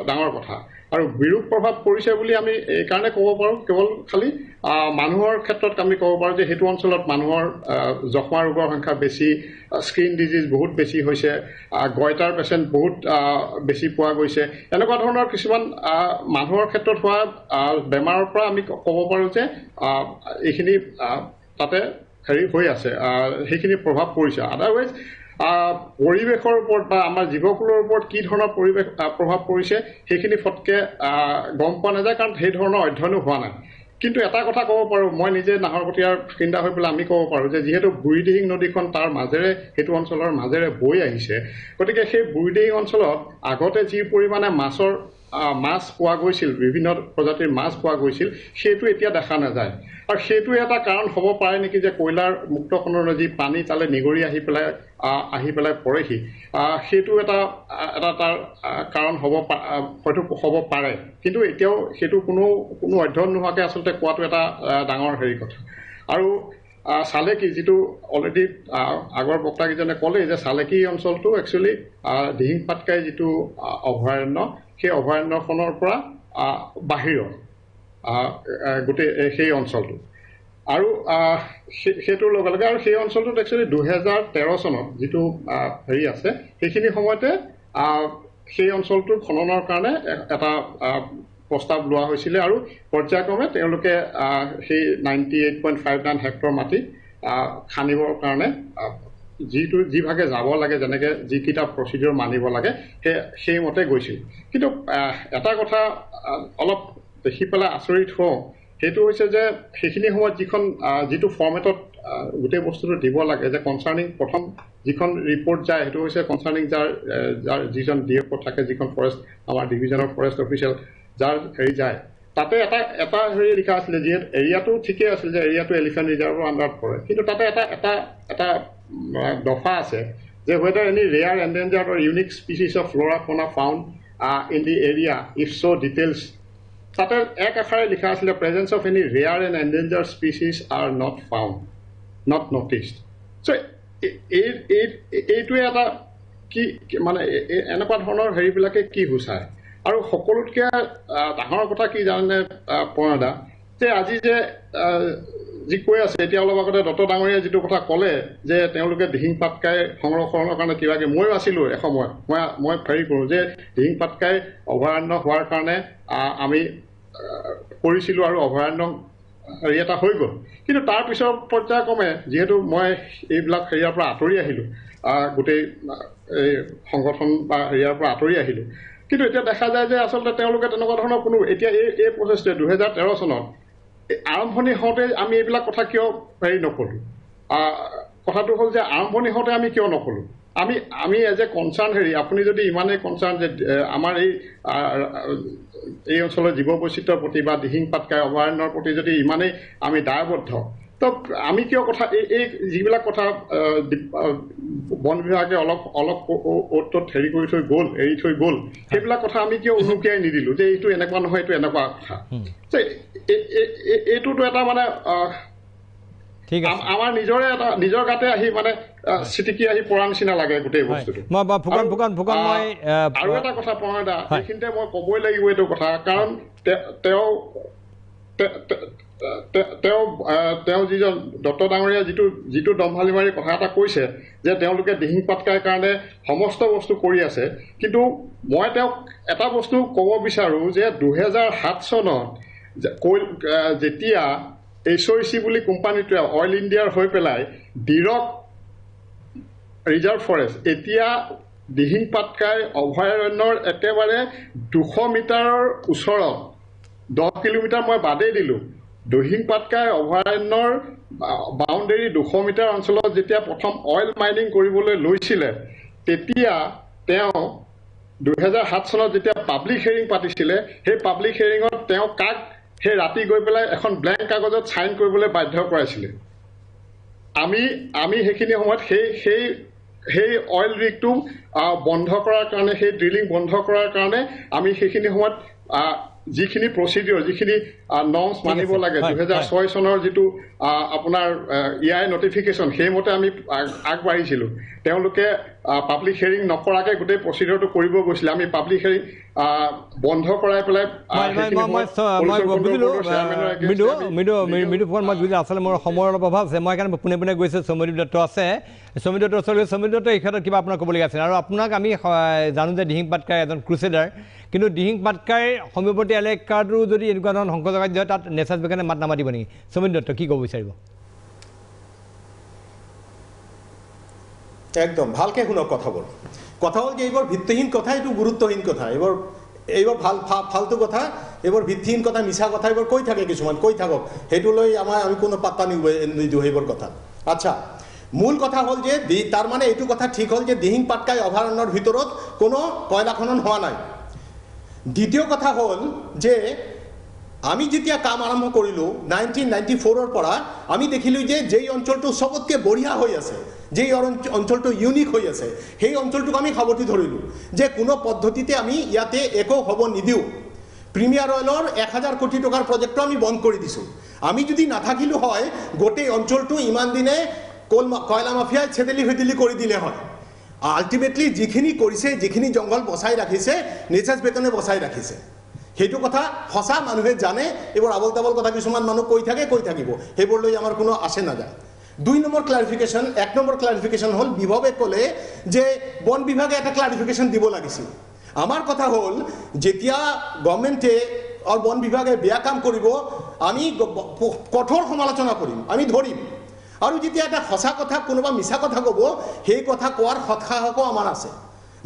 ডাঙৰ কথা আৰু বিৰূপ প্ৰভাৱ পৰিছে বুলি আমি এইকাৰণে ক'ব পাৰোঁ কেৱল খালি মানুহৰ ক্ষেত্ৰত আমি ক'ব পাৰোঁ যে সেইটো অঞ্চলত মানুহৰ যক্ষ্মা ৰোগৰ সংখ্যা বেছি স্কিন ডিজিজ বহুত বেছি হৈছে গয়টাৰ পেচেণ্ট বহুত বেছি পোৱা গৈছে এনেকুৱা ধৰণৰ কিছুমান মানুহৰ ক্ষেত্ৰত হোৱা বেমাৰৰ পৰা আমি ক'ব পাৰোঁ যে এইখিনি তাতে হেৰি হৈ আছে সেইখিনি প্ৰভাৱ পৰিছে আদাৰৱাইজ পৰিৱেশৰ ওপৰত বা আমাৰ জীৱকুলৰ ওপৰত কি ধৰণৰ পৰিৱেশ প্ৰভাৱ পৰিছে সেইখিনি ফটকে গম পোৱা নাযায়, কাৰণ সেই ধৰণৰ অধ্যয়নো হোৱা নাই। কিন্তু এটা কথা ক'ব পাৰোঁ, মই নিজে নাহৰকটীয়াৰ বাসিন্দা হৈ পেলাই আমি ক'ব পাৰোঁ যে যিহেতু বুঢ়ীদিহিং নদীখন তাৰ মাজেৰে সেইটো অঞ্চলৰ মাজেৰে বৈ আহিছে, গতিকে সেই বুঢ়ীদিহিং অঞ্চলত আগতে যি পৰিমাণে মাছ পোৱা গৈছিল, বিভিন্ন প্ৰজাতিৰ মাছ পোৱা গৈছিল, সেইটো এতিয়া দেখা নাযায়। আৰু সেইটো এটা কাৰণ হ'ব পাৰে নেকি যে কয়লাৰ মুক্ত খননৰ যি পানী তালৈ নিগৰি আহি পেলাই পৰেহি, সেইটো এটা তাৰ কাৰণ হয়তো হ'ব পাৰে। কিন্তু এতিয়াও সেইটো কোনো অধ্যয়ন নোহোৱাকৈ আচলতে কোৱাটো এটা ডাঙৰ কথা। আৰু চালেকি যিটো অলৰেডি আগৰ বক্তাকেইজনে ক'লেই যে চালেকি অঞ্চলটো একচুৱেলি দিহিং পাটকাই যিটো অভয়াৰণ্য, সেই অভয়াৰণ্যখনৰ পৰা বাহিৰত গোটেই সেই অঞ্চলটো। আৰু সেইটোৰ লগে লগে আৰু সেই অঞ্চলটোত একচুৱেলি 2013 চনত যিটো আছে, সেইখিনি সময়তে সেই অঞ্চলটোৰ খননৰ কাৰণে এটা প্ৰস্তাৱ লোৱা হৈছিলে আৰু পৰ্যায়ক্ৰমে তেওঁলোকে সেই 98.59 হেক্টৰ মাটি খান্দিবৰ কাৰণে যিভাগে যাব লাগে, যেনেকৈ যিকেইটা প্ৰচিডিউৰ মানিব লাগে সেইমতে গৈছিল। কিন্তু এটা কথা অলপ দেখি পেলাই আচৰিত হওঁ, সেইটো হৈছে যে সেইখিনি সময়ত যিটো ফৰ্মেটত গোটেই বস্তুটো দিব লাগে, যে কনচাৰ্নিং প্ৰথম যিখন ৰিপৰ্ট যায় সেইটো হৈছে কনচাৰ্নিং যাৰ যিজন DFO থাকে, যিখন ফৰেষ্ট আমাৰ ডিভিজনৰ ফৰেষ্ট অফিচিয়েল যাৰ যায়, তাতে এটা লিখা আছিলে, যিহেতু এৰিয়াটো ঠিকেই আছিল যে এৰিয়াটো এলিফেণ্ট ৰিজাৰ্ভৰ আণ্ডাৰত পৰে, কিন্তু তাতে এটা দফা আছে যে whether any rare, endangered or unique species of flora fauna found in the area, if so details, তাতে এক আখৰে লিখা আছিলে presence of any rare and endangered species are not found, not noticed. So এইটোৱে এটা কি মানে এনেকুৱা ধৰণৰ হেৰিবিলাকে কি সূচায়। আৰু সকলোতকৈ ডাঙৰ কথা কি জানেনে প্ৰণয়দা, যে আজি যে যি কৈ আছে এতিয়া অলপ আগতে দত্ত ডাঙৰীয়াই যিটো কথা ক'লে যে তেওঁলোকে দিহিং পাটকাই সংৰক্ষণৰ কাৰণে কিবাকিবি, ময়ো আছিলোঁ এসময়ত, মই হেৰি কৰোঁ যে দিহিং পাটকাই অভয়াৰণ্য হোৱাৰ কাৰণে আমি কৰিছিলোঁ আৰু অভয়াৰণ্য হেৰি এটা হৈ গ'ল। কিন্তু তাৰ পিছৰ পৰ্যায়ক্ৰমে যিহেতু মই এইবিলাক হেৰিয়াৰ পৰা আঁতৰি আহিলোঁ, গোটেই এই সংগঠন বা হেৰিয়াৰ পৰা আঁতৰি আহিলোঁ, কিন্তু এতিয়া দেখা যায় যে আচলতে তেওঁলোকে তেনেকুৱা ধৰণৰ কোনো এতিয়া এই প্ৰচেছটোৱে 2013 চনত আৰম্ভণি হওঁতে আমি এইবিলাক কথা কিয় হেৰি নকৰোঁ। কথাটো হ'ল যে আৰম্ভণি হওঁতে আমি কিয় নকৰোঁ। আমি এজ এ কনচাৰ্ণ আপুনি যদি ইমানেই কনচাৰ্ণ যে আমাৰ এই অঞ্চলৰ জীৱ বৈচিত্ৰ্যৰ প্ৰতি বা দিহিং পাটকাই অভয়াৰণ্যৰ প্ৰতি যদি ইমানেই আমি দায়বদ্ধ, তো আমি কিয় কথা এই যিবিলাক কথা বন বিভাগে অলপ অ'ত হেৰি কৰি থৈ গ'ল, এৰি থৈ গ'ল, সেইবিলাক কথা আমি কিয় উনুকিয়াই নিদিলোঁ যে এইটো এনেকুৱা নহয়, এইটো এনেকুৱা কথা। এইটোতো এটা মানে আমাৰ নিজৰ গাতে আহি মানে চিটিকি আহি পৰা নিচিনা লাগে গোটেই বস্তুটো। আৰু এটা কথা প্ৰণয়দা, এইখিনিতে মই ক'বই লাগিব এইটো কথা, কাৰণ তেওঁ যিজন দত্ত ডাঙৰীয়া যিটো দম্ভালি মাৰি কথা এটা কৈছে যে তেওঁলোকে দিহিং পাটকাইৰ কাৰণে সমস্ত বস্তু কৰি আছে, কিন্তু মই তেওঁক এটা বস্তু ক'ব বিচাৰোঁ যে 2007 চনত যেতিয়া HOEC বুলি কোম্পানীটোৱে অইল ইণ্ডিয়াৰ হৈ পেলাই ডিৰক ৰিজাৰ্ভ ফৰেষ্ট, এতিয়া দিহিং পাটকাই অভয়াৰণ্যৰ একেবাৰে 200 মিটাৰৰ ওচৰত, 10 কিলোমিটাৰ মই বাদেই দিলোঁ, দিহিং পাটকাই অভয়াৰণ্যৰ বাউণ্ডেৰী 200 মিটাৰ অঞ্চলত যেতিয়া প্ৰথম অইল মাইনিং কৰিবলৈ লৈছিলে, তেতিয়া তেওঁ 2007 চনত যেতিয়া পাব্লিক হিয়াৰিং পাতিছিলে, সেই পাব্লিক হিয়াৰিঙত তেওঁ কাক সেই ৰাতি গৈ পেলাই এখন ব্লেংক কাগজত চাইন কৰিবলৈ বাধ্য কৰাইছিলে। আমি সেইখিনি সময়ত সেই অইল ৰিগটো বন্ধ কৰাৰ কাৰণে, সেই ড্ৰিলিং বন্ধ কৰাৰ কাৰণে আমি সেইখিনি সময়ত যিখিনি প্ৰচিডিউৰ, যিখিনি নৰ্মছ মানিব লাগে, 2006 চনৰ যিটো আপোনাৰ EI নটিফিকেশ্যন, সেইমতে আমি আগবাঢ়িছিলোঁ। তেওঁলোকে পাব্লিক হিয়াৰিং নকৰাকৈ গোটেই প্ৰচিডিউৰটো কৰিব গৈছিলে, আমি পাব্লিক হিয়াৰিং বন্ধ কৰাই পেলাই আচলতে মোৰ সময়ৰ অলপ অভাৱ আছে, মই সেইকাৰণে পোনে গৈছোঁ। সৌম্যদীপ দত্ত আছে, সৌম্যদীপ দত্ত ওচৰলৈ। সৌম্যদীপ দত্ত এই ক্ষেত্ৰত কিবা আপোনাৰ ক'বলগীয়া আছিল? আৰু আপোনাক আমি জানো যে দিহিং পাটকাই এজন ক্ৰুচেডাৰ, কিন্তু দিহিং পাটকাইৰ সমীপৱৰ্তী এলেকাটো যদি এনেকুৱা ধৰণৰ সংকটকাৰ্য হয়, তাত নেচাৰ বিজ্ঞানে মাত নামাতিব নেকি? সৌম্যদীপ দত্ত কি ক'ব বিচাৰিব? একদম ভালকৈ শুনক কথাবোৰ কথা হ'ল যে এইবোৰ ভিত্তিহীন কথা এইটো গুৰুত্বহীন কথা এইবোৰ ফাল্টু কথা এইবোৰ ভিত্তিহীন কথা মিছা কথা এইবোৰ কৈ থাকে কিছুমান কৈ থাকক সেইটো লৈ আমি কোনো পাত্তা নিদিওঁ সেইবোৰ কথা আচ্ছা মূল কথা হ'ল যে তাৰ মানে এইটো কথা ঠিক হ'ল যে দিহিং পাটকাই অভয়াৰণ্যৰ ভিতৰত কোনো কয়লা খনন হোৱা নাই দ্বিতীয় কথা হ'ল যে আমি যেতিয়া কাম আৰম্ভ কৰিলোঁ 1994 পৰা আমি দেখিলোঁ যে যেই অঞ্চলটো চবতকৈ বঢ়িয়া হৈ আছে যেই অঞ্চলটো ইউনিক হৈ আছে সেই অঞ্চলটোক আমি সাৱটি ধৰিলোঁ যে কোনো পদ্ধতিতে আমি ইয়াতে একো হ'ব নিদিওঁ প্ৰিমিয়াৰ অইলৰ 1000 কোটি টকাৰ প্ৰজেক্টটো আমি বন্ধ কৰি দিছোঁ আমি যদি নাথাকিলোঁ হয় গোটেই অঞ্চলটো ইমান দিনে কয়লা মাফিয়াই ছেদেলি কৰি দিলে হয় আল্টিমেটলি যিখিনি কৰিছে যিখিনি জংঘল বচাই ৰাখিছে নেচাৰ্ছ বেকনে বচাই ৰাখিছে সেইটো কথা সঁচা মানুহে জানে এইবোৰ আবল তাবল কথা কিছুমান মানুহ কৈ থাকিব সেইবোৰ লৈ আমাৰ কোনো আশে নাযায় 2 নম্বৰ ক্লাৰিফিকেশ্যন 1 নম্বৰ ক্লাৰিফিকেশ্যন হ'ল বিভাৱে ক'লে যে বন বিভাগে এটা ক্লাৰিফিকেশ্যন দিব লাগিছিল আমাৰ কথা হ'ল যেতিয়া গভৰ্ণমেণ্টে আৰু বন বিভাগে বেয়া কাম কৰিব আমি কঠোৰ সমালোচনা কৰিম আমি ধৰিম আৰু যেতিয়া এটা সঁচা কথা কোনোবা মিছা কথা ক'ব সেই কথা কোৱাৰ সৎসাহকো আমাৰ আছে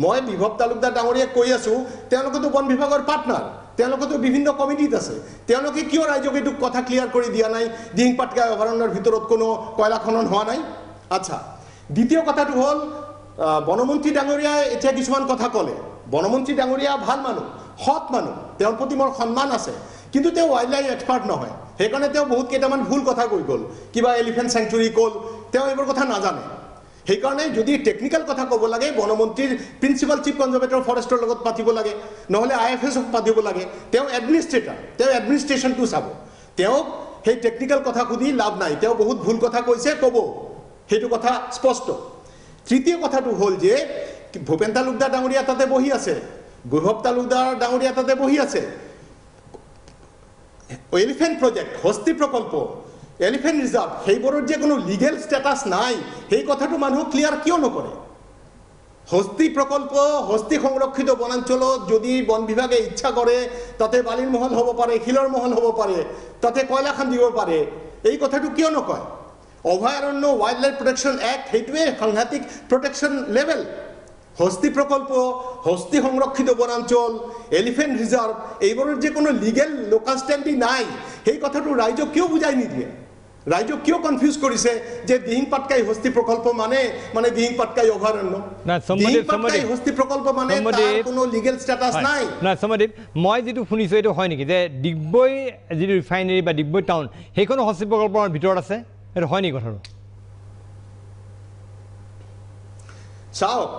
মই বিভৱ তালুকদাৰ ডাঙৰীয়াক কৈ আছোঁ তেওঁলোকেতো বন বিভাগৰ পাৰ্টনাৰ তেওঁলোকেতো বিভিন্ন কমিটিত আছে তেওঁলোকে কিয় ৰাইজক এইটো কথা ক্লিয়াৰ কৰি দিয়া নাই দিহিং পাটকাই অভয়াৰণ্যৰ ভিতৰত কোনো কয়লা খনন হোৱা নাই আচ্ছা দ্বিতীয় কথাটো হ'ল বনমন্ত্ৰী ডাঙৰীয়াই এতিয়া কিছুমান কথা ক'লে বনমন্ত্ৰী ডাঙৰীয়া ভাল মানুহ সৎ মানুহ তেওঁৰ প্ৰতি মোৰ সন্মান আছে কিন্তু তেওঁ ৱাইল্ড লাইফ এক্সপাৰ্ট নহয় সেইকাৰণে তেওঁ বহুত কেইটামান ভুল কথা কৈ গ'ল কিবা এলিফেণ্ট চেংচুৰী ক'ল তেওঁ এইবোৰ কথা নাজানে সেইকাৰণে যদি টেকনিকেল কথা ক'ব লাগে বনমন্ত্ৰীৰ প্ৰিন্সিপাল চিফ কনজাৰ্ভেটৰ ফৰেষ্টৰ লগত পাতিব লাগে নহ'লে IFSক পাতিব লাগে তেওঁ এডমিনিষ্ট্ৰেটৰ তেওঁ এডমিনিষ্ট্ৰেশ্যনটো চাব তেওঁক সেই টেকনিকেল কথা সুধি লাভ নাই তেওঁ বহুত ভুল কথা কৈছে ক'ব সেইটো কথা স্পষ্ট তৃতীয় কথাটো হ'ল যে ভূপেন তালুকদাৰ ডাঙৰীয়া তাতে বহি আছে বিভৱ তালুকদাৰ ডাঙৰীয়া তাতে বহি আছে এলিফেণ্ট প্ৰজেক্ট হস্তি প্ৰকল্প এলিফেণ্ট ৰিজাৰ্ভ সেইবোৰৰ যে কোনো লিগেল ষ্টেটাছ নাই সেই কথাটো মানুহ ক্লিয়াৰ কিয় নকৰে হস্তি প্ৰকল্প হস্তি সংৰক্ষিত বনাঞ্চলত যদি বন বিভাগে ইচ্ছা কৰে তাতে বালিৰ মহল হ'ব পাৰে শিলৰ মহল হ'ব পাৰে তাতে কয়লা খান্দিব পাৰে এই কথাটো কিয় নকয় অভয়াৰণ্য ৱাইল্ড লাইফ প্ৰটেকশ্যন এক্ট সেইটোৱে সাংঘাতিক প্ৰটেকশ্যন লেভেল হস্তি প্ৰকল্প হস্তি সংৰক্ষিত বনাঞ্চল এলিফেণ্ট ৰিজাৰ্ভ এইবোৰৰ যে কোনো লিগেল লোকেল ষ্টেণ্ডি নাই সেই কথাটো ৰাইজক কিয় বুজাই নিদিয়ে ৰাইজক কিয় কনফিউজ কৰিছে যে দিহিং পাটকাই হস্তি প্ৰকল্প মানে দিহিং পাটকাই অভয়াৰণ্য দিহিং পাটকাই হস্তি প্ৰকল্প মানে তাৰ কোনো লিগেল ষ্টেটাছ নাই না সমদীপ মই যেটো শুনিছো এইটো হয় নেকি যে ডিগবৈ যিটো ৰিফাইনাৰী বা ডিগবৈ টাউন সেইখন হস্তি প্ৰকল্পৰ ভিতৰত আছে এইটো হয় নেকি কথাটো চাওক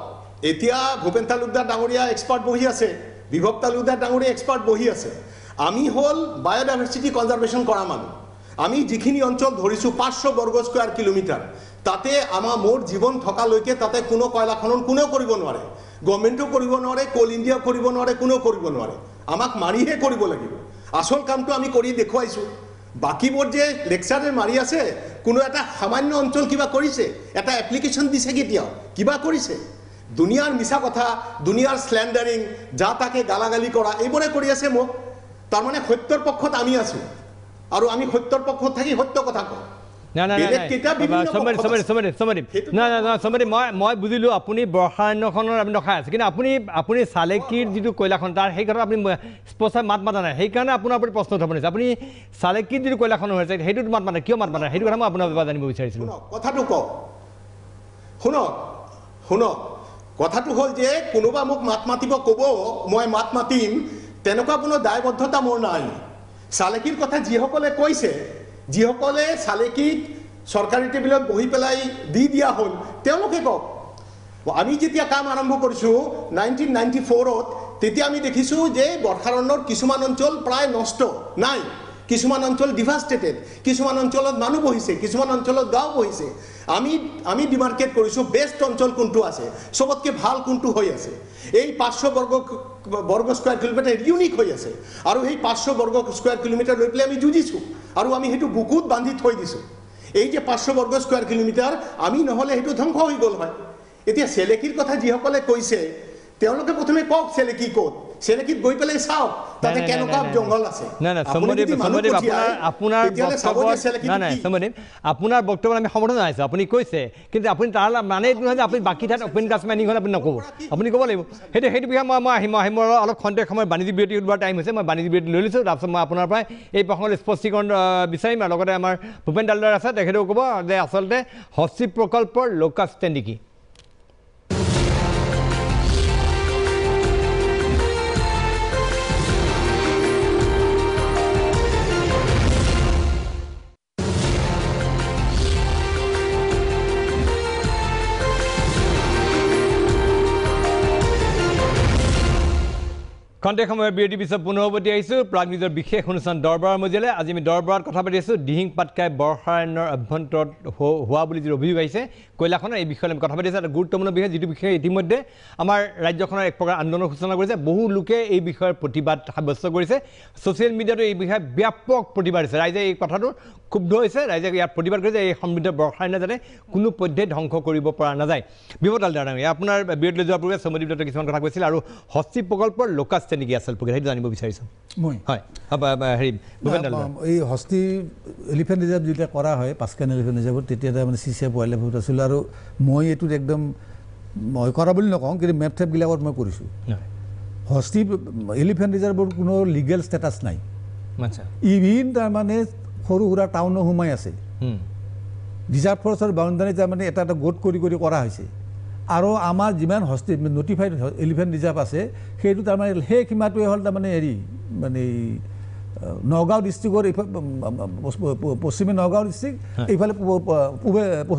এতিয়া ভূপেন তালুকদাৰ ডাঙৰীয়া এক্সপাৰ্ট বহি আছে বিভৱ তালুকদাৰ ডাঙৰীয়া এক্সপাৰ্ট বহি আছে আমি হ'ল বায়োডাইভাৰ্চিটি কনজাৰ্ভেশ্যন কৰা মানুহ আমি যিখিনি অঞ্চল ধৰিছোঁ 500 বৰ্গ স্কোৱাৰ কিলোমিটাৰ তাতে মোৰ জীৱন থকালৈকে তাতে কোনো কয়লা খনন কোনেও কৰিব নোৱাৰে গভৰ্ণমেণ্টো কৰিব নোৱাৰে কোল ইণ্ডিয়াও কৰিব নোৱাৰে কোনেও কৰিব নোৱাৰে আমাক মাৰিহে কৰিব লাগিব আচল কামটো আমি কৰি দেখুৱাইছোঁ বাকীবোৰ যে লেকচাৰে মাৰি আছে কোনো এটা সামান্য অঞ্চল কিবা কৰিছে এটা এপ্লিকেশ্যন দিছে কেতিয়াও কিবা কৰিছে দুনিয়াৰ মিছা কথা দুনিয়াৰ স্লেণ্ডাৰিং যা তাকে গালাগালি কৰা এইবোৰে কৰি আছে মোক তাৰমানে সত্যৰ পক্ষত আমি আছোঁ আৰু আমি সত্যৰ পক্ষত থাকি সত্য কথা কওঁ মই বুজিলোঁ আপুনি বৰ্ষাৰণ্যখনৰ আপুনি ৰখাই আছে কিন্তু আপুনি চালেকিৰ যিটো কয়লাখন তাৰ সেই কথা আপুনি স্পষ্ট মাত মাতা নাই সেইকাৰণে আপোনাৰ প্ৰতি প্ৰশ্ন উত্থাপন হৈছে আপুনি চালেকিৰ যিটো কয়লাখন হৈছে সেইটোত মাত মাতা কিয় মাত মাতা সেইটো কথা মই আপোনাৰ পৰা জানিব বিচাৰিছিলোঁ কথাটো কওঁ শুনক কথাটো হ'ল যে কোনোবা মোক মাত মাতিব ক'ব মই মাত মাতিম তেনেকুৱা কোনো দায়বদ্ধতা মোৰ নাই চালেকিৰ কথা যিসকলে কৈছে যিসকলে চালেকিক চৰকাৰী টেবুলত বহি পেলাই দি দিয়া হ'ল তেওঁলোকে কওক আমি যেতিয়া কাম আৰম্ভ কৰিছোঁ 1994ত তেতিয়া আমি দেখিছোঁ যে বৰ্ষাৰণ্যৰ কিছুমান অঞ্চল প্ৰায় নষ্ট নাই কিছুমান অঞ্চল ডিভাষ্টেটেড কিছুমান অঞ্চলত মানুহ বহিছে কিছুমান অঞ্চলত গাঁও বহিছে আমি ডিমাৰ্কেট কৰিছোঁ বেষ্ট অঞ্চল কোনটো আছে চবতকৈ ভাল কোনটো হৈ আছে এই 500 বৰ্গ স্কোৱাৰ কিলোমিটাৰ ইউনিক হৈ আছে আৰু সেই 500 বৰ্গ স্কোৱাৰ কিলোমিটাৰ লৈ পেলাই আমি যুঁজিছোঁ আৰু আমি সেইটো বুকুত বান্ধি থৈ দিছোঁ এই যে 500 বৰ্গ স্কোৱাৰ কিলোমিটাৰ আমি নহ'লে সেইটো ধ্বংস হৈ গ'ল হয় এতিয়া চেলেকিৰ কথা যিসকলে কৈছে তেওঁলোকে প্ৰথমে কওক চেলেকি ক'ত চেলেকিত গৈ পেলাই চাওক তাতে কেনেকুৱা জংঘল আছে আপোনাৰ বক্তব্য আমি সমৰ্থন জনাইছোঁ আপুনি কৈছে কিন্তু আপুনি তাৰ মানে এইটো নহয় যে আপুনি বাকী ঠাইত অপেন কাষ্ট মাইনিং হ'লে আপুনি নক'ব আপুনি ক'ব লাগিব সেইটো বিষয়ে মই আহিম অলপ খন্তেক সময় বাণিজ্যিক বিৰতি লোৱাৰ টাইম হৈছে মই বাণিজ্যিক বিৰতি লৈ লৈছোঁ তাৰপিছত মই আপোনাৰ পৰাই এই প্ৰসংগত স্পষ্টীকৰণ বিচাৰিম আৰু লগতে আমাৰ ভূপেন তালুকদাৰ আছে তেখেতেও ক'ব যে আচলতে হস্তি প্ৰকল্পৰ লোকাছ ষ্টেণ্ড কি খন্তেক সময়ৰ বিৰতি পিছত পুনৰ উভতি আহিছোঁ প্ৰাগ নিউজৰ বিশেষ অনুষ্ঠান দৰবাৰৰ মজিয়ালৈ আজি আমি দৰবাৰত কথা পাতি আছোঁ দিহিং পাটকাই বৰ্ষাৰণ্যৰ অভ্যন্তৰত হোৱা বুলি যিটো অভিযোগ আহিছে কয়লাখনৰ এই বিষয়ে আমি কথা পাতি আছোঁ এটা গুৰুত্বপূৰ্ণ বিষয় যিটো বিষয়ে ইতিমধ্যে আমাৰ ৰাজ্যখনৰ এক প্ৰকাৰ আন্দোলনৰ সূচনা কৰিছে বহু লোকে এই বিষয়ৰ প্ৰতিবাদ সাব্যস্ত কৰিছে ছ'চিয়েল মিডিয়াতো এই বিষয়ে ব্যাপক প্ৰতিবাদ হৈছে ৰাইজে এই কথাটো ক্ষুব্ধ হৈছে ৰাইজে ইয়াত প্ৰতিবাদ কৰিছে এই সমৃদ্ধ বৰ্ষাৰণ্য যাতে কোনো পধ্যে ধ্বংস কৰিব পৰা নাযায় বিপদাল ডাঙৰীয়া আপোনাৰ বিৰতিলৈ যোৱাৰ পূৰ্বে চমদীপ দত্তই কিছুমান কথা কৈছিল আৰু হস্তি প্ৰকল্পৰ লোকাছ নেকি আছিল প্ৰকৃত সেইটো জানিব বিচাৰিছোঁ মই হয় হেৰি এই হস্তি এলিফেণ্ট ৰিজাৰ্ভ যেতিয়া কৰা হয় পাঁচকান এলিফেণ্ট ৰিজাৰ্ভত তেতিয়া তাৰমানে CCF ৱাইল্ড লাইফত আছিলোঁ আৰু মই এইটোত একদম মই কৰা বুলি নকওঁ কিন্তু মেপ থেপবিলাকত মই কৰিছোঁ হস্তি এলিফেণ্ট ৰিজাৰ্ভৰ কোনো লিগেল ষ্টেটাছ নাই ইভিন তাৰমানে সৰু সুৰা টাউনো সোমাই আছে ৰিজাৰ্ভ ফৰেষ্টৰ বাউণ্ডাৰী তাৰমানে এটা গোট কৰি কৰা হৈছে আৰু আমাৰ যিমান হস্তি নটিফাইড এলিফেণ্ট ৰিজাৰ্ভ আছে সেইটো তাৰমানে সেই সীমাটোৱে হ'ল তাৰমানে হেৰি মানে নগাঁও ডিষ্ট্ৰিক্টৰ পশ্চিমে নগাঁও ডিষ্ট্ৰিক্ট এইফালে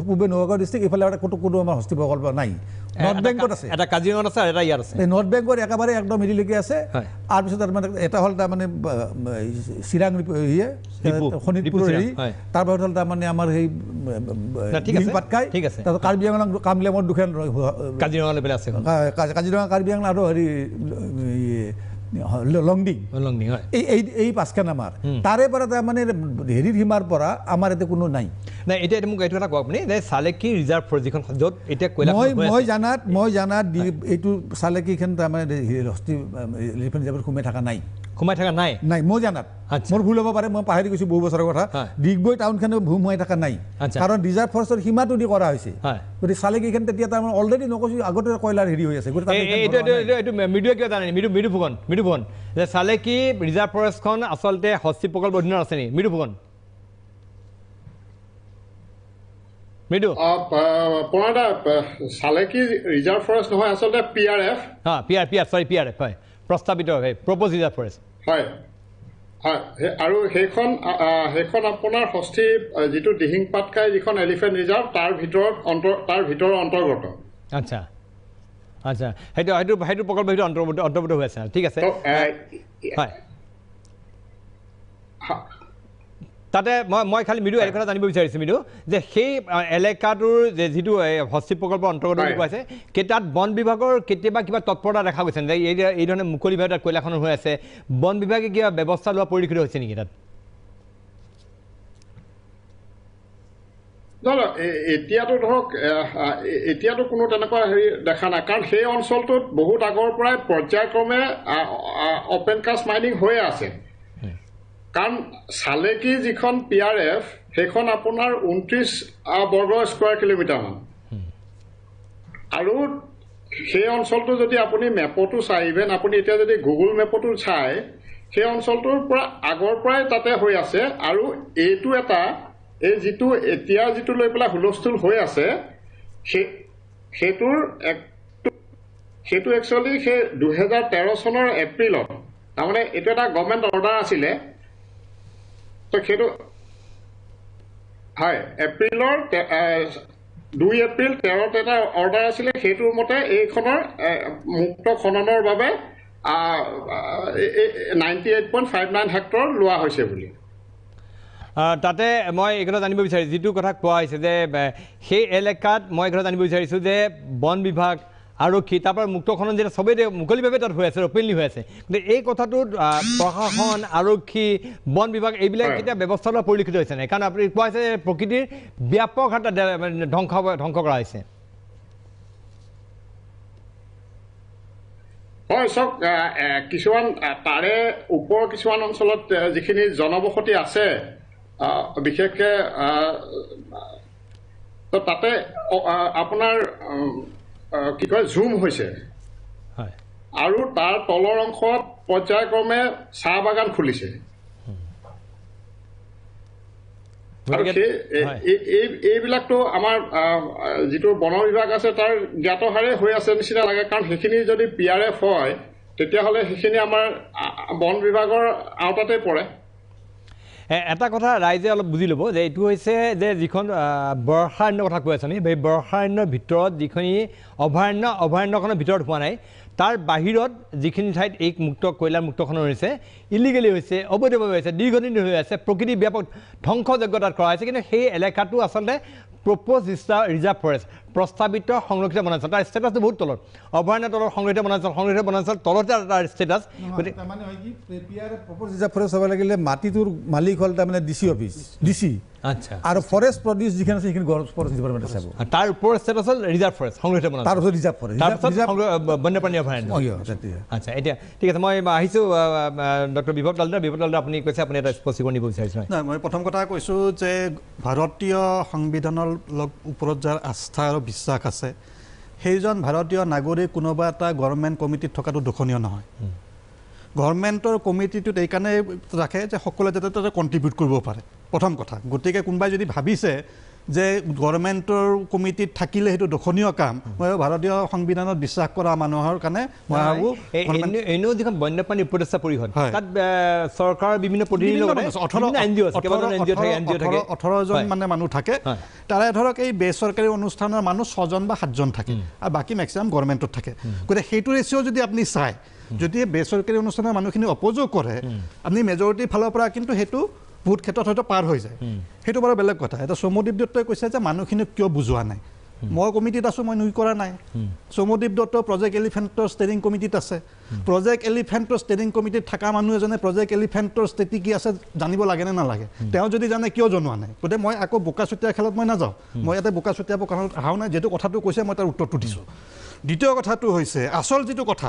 পূবে নগাঁও ডিষ্ট্ৰিক্ট এইফালে কোনো আমাৰ হস্তি প্ৰকল্প নাই নৰ্থ বেংকত আছে এটা কাজিৰঙাত আছে এটা ইয়াত আছে নৰ্থ বেংকত একেবাৰে একদম হেৰিলৈকে আছে তাৰপিছত তাৰমানে এটা হ'ল তাৰমানে চিৰাং শোণিতপুৰৰ হেৰি তাৰপিছত হ'ল তাৰমানে আমাৰ সেই পাটকাই তাৰপিছত কাৰ্বি আংলং কামলেঙৰ দুখন কাজিৰঙালৈ পেলাই আছে কাজিৰঙা কাৰ্বি আংলং আৰু হেৰি লংডিং এই পাঁচখান আমাৰ তাৰে পৰা তাৰমানে হেৰিৰ সীমাৰ পৰা আমাৰ ইয়াতে কোনো নাই এতিয়া মোক এইটো এটা কওক আপুনি চালেকি ৰিজাৰ্ভ ফৰেষ্ট যিখন য'ত এতিয়া মই জানাত এইটো চালেকিখন তাৰমানে এলিফেণ্ট ৰিজাৰ্ভত সোমাই থকা নাই মই জানাত মোৰ ভুল হ'ব পাৰে মই পাহৰি গৈছোঁ বহু বছৰৰ কথা ডিগবৈ টাউনখনে সোমাই থকা নাই কাৰণ ৰিজাৰ্ভ ফৰেষ্টৰ সীমাটো দি কৰা হৈছে গতিকে চালেকিখন তেতিয়া তাৰমানে অলৰেডি নকৈছোঁ আগতে কয়লাৰ হেৰি হৈ আছে মিডিয়া কিয় জানে মৃদুভুৱন যে চালেকি ৰিজাৰ্ভ ফৰেষ্টখন আচলতে হস্তি প্ৰকল্পৰ অধীনত আছে নেকি মৃদুভুৱন চালেকি ৰিজাৰ্ভ ফৰেষ্ট নহয় আচলতে PRF হয় প্ৰস্তাৱিত প্ৰপ'জ ৰিজাৰ্ভ ফৰেষ্ট হয় আৰু সেইখন আপোনাৰ হস্তি যিটো দিহিং পাটকাই যিখন এলিফেণ্ট ৰিজাৰ্ভ তাৰ ভিতৰৰ অন্তৰ্গত আচ্ছা সেইটো প্ৰকল্পৰ ভিতৰত অন্তৰ্ভুক্ত হৈ আছে ঠিক আছে হয় তাতে মই খালি মৃদু এই কথা জানিব বিচাৰিছোঁ মৃদু যে সেই এলেকাটোৰ যে যিটো হস্তি প্ৰকল্পৰ অন্তৰ্গত বুলি কোৱা আছে তাত বন বিভাগৰ কেতিয়াবা কিবা তৎপৰতা দেখা গৈছে যে এই ধৰণে মুকলিভাৱে তাত কয়লাখন হৈ আছে বন বিভাগে কিবা ব্যৱস্থা লোৱা পৰিলক্ষিত হৈছে নেকি তাত এতিয়াতো ধৰক এতিয়াতো কোনো তেনেকুৱা হেৰি দেখা নাই কাৰণ সেই অঞ্চলটোত বহুত আগৰ পৰাই পৰ্যায়ক্ৰমে অপেন কাষ্ট মাইনিং হৈয়ে আছে কাৰণ চালেকি যিখন PRF সেইখন আপোনাৰ 29 বৰ্গ স্কোৱাৰ কিলোমিটাৰমান আৰু সেই অঞ্চলটো যদি আপুনি মেপতো চাই ইভেন আপুনি এতিয়া যদি গুগল মেপতো চাই সেই অঞ্চলটোৰ পৰা আগৰ পৰাই তাতে হৈ আছে আৰু এইটো এটা এই যিটো এতিয়া যিটো লৈ পেলাই হুলস্থুল হৈ আছে সেইটো একচুৱেলি সেই 2013 চনৰ এপ্ৰিলত তাৰমানে এইটো এটা গভৰ্ণমেণ্ট অৰ্ডাৰ আছিলে তো সেইটো হয় এপ্ৰিলৰ 2 এপ্ৰিল 13ত এটা অৰ্ডাৰ আছিলে সেইটোৰ মতে এইখনৰ মুক্ত খননৰ বাবে 98.59 হেক্টৰ লোৱা হৈছে বুলি তাতে মই এই কথা জানিব বিচাৰিছোঁ যিটো কথা কোৱা হৈছে যে সেই এলেকাত মই এই কথা জানিব বিচাৰিছোঁ যে বন বিভাগ আৰক্ষী তাৰপৰা মুক্ত খনন যেতিয়া চবেই মুকলিভাৱে তাত হৈ আছে অপেনলি হৈ আছে কিন্তু এই কথাটোত প্ৰশাসন আৰক্ষী বন বিভাগ এইবিলাক কেতিয়া ব্যৱস্থা লোৱা পৰিলক্ষিত হৈছে নাই কাৰণ আপুনি কোৱা হৈছে প্ৰকৃতিৰ ব্যাপক হাৰত ধ্বংস কৰা হৈছে হয় চাওক কিছুমান তাৰে ওপৰ কিছুমান অঞ্চলত যিখিনি জনবসতি আছে বিশেষকৈ তো তাতে আপোনাৰ কি কয় জুম হৈছে আৰু তাৰ তলৰ অংশত পৰ্যায়ক্ৰমে চাহ বাগান খুলিছে আৰু এইবিলাকতো আমাৰ যিটো বন বিভাগ আছে তাৰ জ্ঞাতহাৰে হৈ আছে নিচিনা লাগে কাৰণ সেইখিনি যদি PRF হয় তেতিয়াহ'লে সেইখিনি আমাৰ বন বিভাগৰ আওতাতে পৰে এটা কথা ৰাইজে অলপ বুজি ল'ব যে এইটো হৈছে যে যিখন বৰ্ষাৰণ্য কথা কৈ আছোঁ আমি এই বৰ্ষাৰণ্যৰ ভিতৰত যিখিনি অভয়াৰণ্যখনৰ ভিতৰত হোৱা নাই তাৰ বাহিৰত যিখিনি ঠাইত এই মুক্ত কয়লা মুক্তখন হৈছে ইলিগেলি হৈছে অবৈধভাৱে হৈছে দীৰ্ঘদিন হৈ আছে প্ৰকৃতি ব্যাপক ধ্বংসযোগ্যতাত কৰা হৈছে কিন্তু সেই এলেকাটো আচলতে প্ৰপ'জ ৰিজাৰ্ভ ফৰেষ্ট প্ৰস্তাৱিত সংৰক্ষিত বনাঞ্চল তাৰ ষ্টেটাছটো বহুত তলত অভয়াৰণ্য তলত সংৰক্ষিত বনাঞ্চল তলতে তাৰ ষ্টেটাছ মানে হয় কি প্ৰপ'জ ৰিজাৰ্ভ ফৰেষ্ট হ'ব লাগিলে মাটিটোৰ মালিক হ'ল তাৰমানে DC অফিচ DC আচ্ছা আৰু ফৰেষ্ট প্ৰডিউচ যিখিনি আছে সেইখিনি ফৰেষ্ট ডিপাৰ্টমেণ্টে চাব তাৰ ওপৰ ষ্টেটাছ হ'ল ৰিজাৰ্ভ ফৰেষ্ট সংৰক্ষিত বনাঞ্চল তাৰপিছত ৰিজাৰ্ভ ফৰেষ্ট বন্যপ্ৰাণী অভয়াৰণ্য আচ্ছা এতিয়া ঠিক আছে মই আহিছোঁ ডক্টৰ বিভৱ দালদা আপুনি কৈছে আপুনি এটা স্পষ্টীকৰণ দিব বিচাৰিছে নাই মই প্ৰথম কথা কৈছোঁ যে ভাৰতীয় সংবিধানৰ ওপৰত যাৰ আস্থা আৰু বিশ্বাস আছে সেইজন ভাৰতীয় নাগৰিক কোনোবা এটা গভৰ্ণমেণ্ট কমিটিত থকাটো দুখনীয় নহয় গভৰ্ণমেণ্টৰ কমিটিটোত এইকাৰণে ৰাখে যে সকলোৱে যাতে তাতে কণ্ট্ৰিবিউট কৰিব পাৰে প্ৰথম কথা গতিকে কোনোবাই যদি ভাবিছে যে গভৰ্ণমেণ্টৰ কমিটিত থাকিলে সেইটো দুখনীয় কাম মই ভাৰতীয় সংবিধানত বিশ্বাস কৰা মানুহৰ কাৰণে মই ভাবোঁ এনেও যিখন বন্যপ্ৰাণী উপদেষ্টা পৰিষদ তাত চৰকাৰৰ বিভিন্ন প্ৰতিনিধিৰ লগত 18জন মানে মানুহ থাকে তাৰে ধৰক এই বেচৰকাৰী অনুষ্ঠানৰ মানুহ 6জন বা 7জন থাকে আৰু বাকী মেক্সিমাম গভৰ্ণমেণ্টত থাকে গতিকে সেইটো ৰেচিঅ' যদি আপুনি চায় যদি বেচৰকাৰী অনুষ্ঠানৰ মানুহখিনি অপযোগ কৰে আপুনি মেজৰিটিৰ ফালৰ পৰা কিন্তু সেইটো বহুত ক্ষেত্ৰত হয়তো পাৰ হৈ যায় সেইটো বাৰু বেলেগ কথা এটা সৌম্যদীপ দত্তই কৈছে যে মানুহখিনিক কিয় বুজোৱা নাই মই কমিটিত আছোঁ মই নুই কৰা নাই সৌম্যদীপ দত্ত প্ৰজেক্ট এলিফেণ্টৰ ষ্টেৰিং কমিটিত আছে প্ৰজেক্ট এলিফেণ্টৰ ষ্টেৰিং কমিটিত থকা মানুহ এজনে প্ৰজেক্ট এলিফেণ্টৰ স্থিতি কি আছে জানিব লাগে নে নালাগে তেওঁ যদি জানে কিয় জনোৱা নাই গতিকে মই আকৌ বোকাচুতীয়া খেলত মই নাযাওঁ মই ইয়াতে বোকাচুতীয়াবোৰ কাৰণত অহাও নাই যিটো কথাটো কৈছে মই তাৰ উত্তৰটো দিছোঁ দ্বিতীয় কথাটো হৈছে আচল যিটো কথা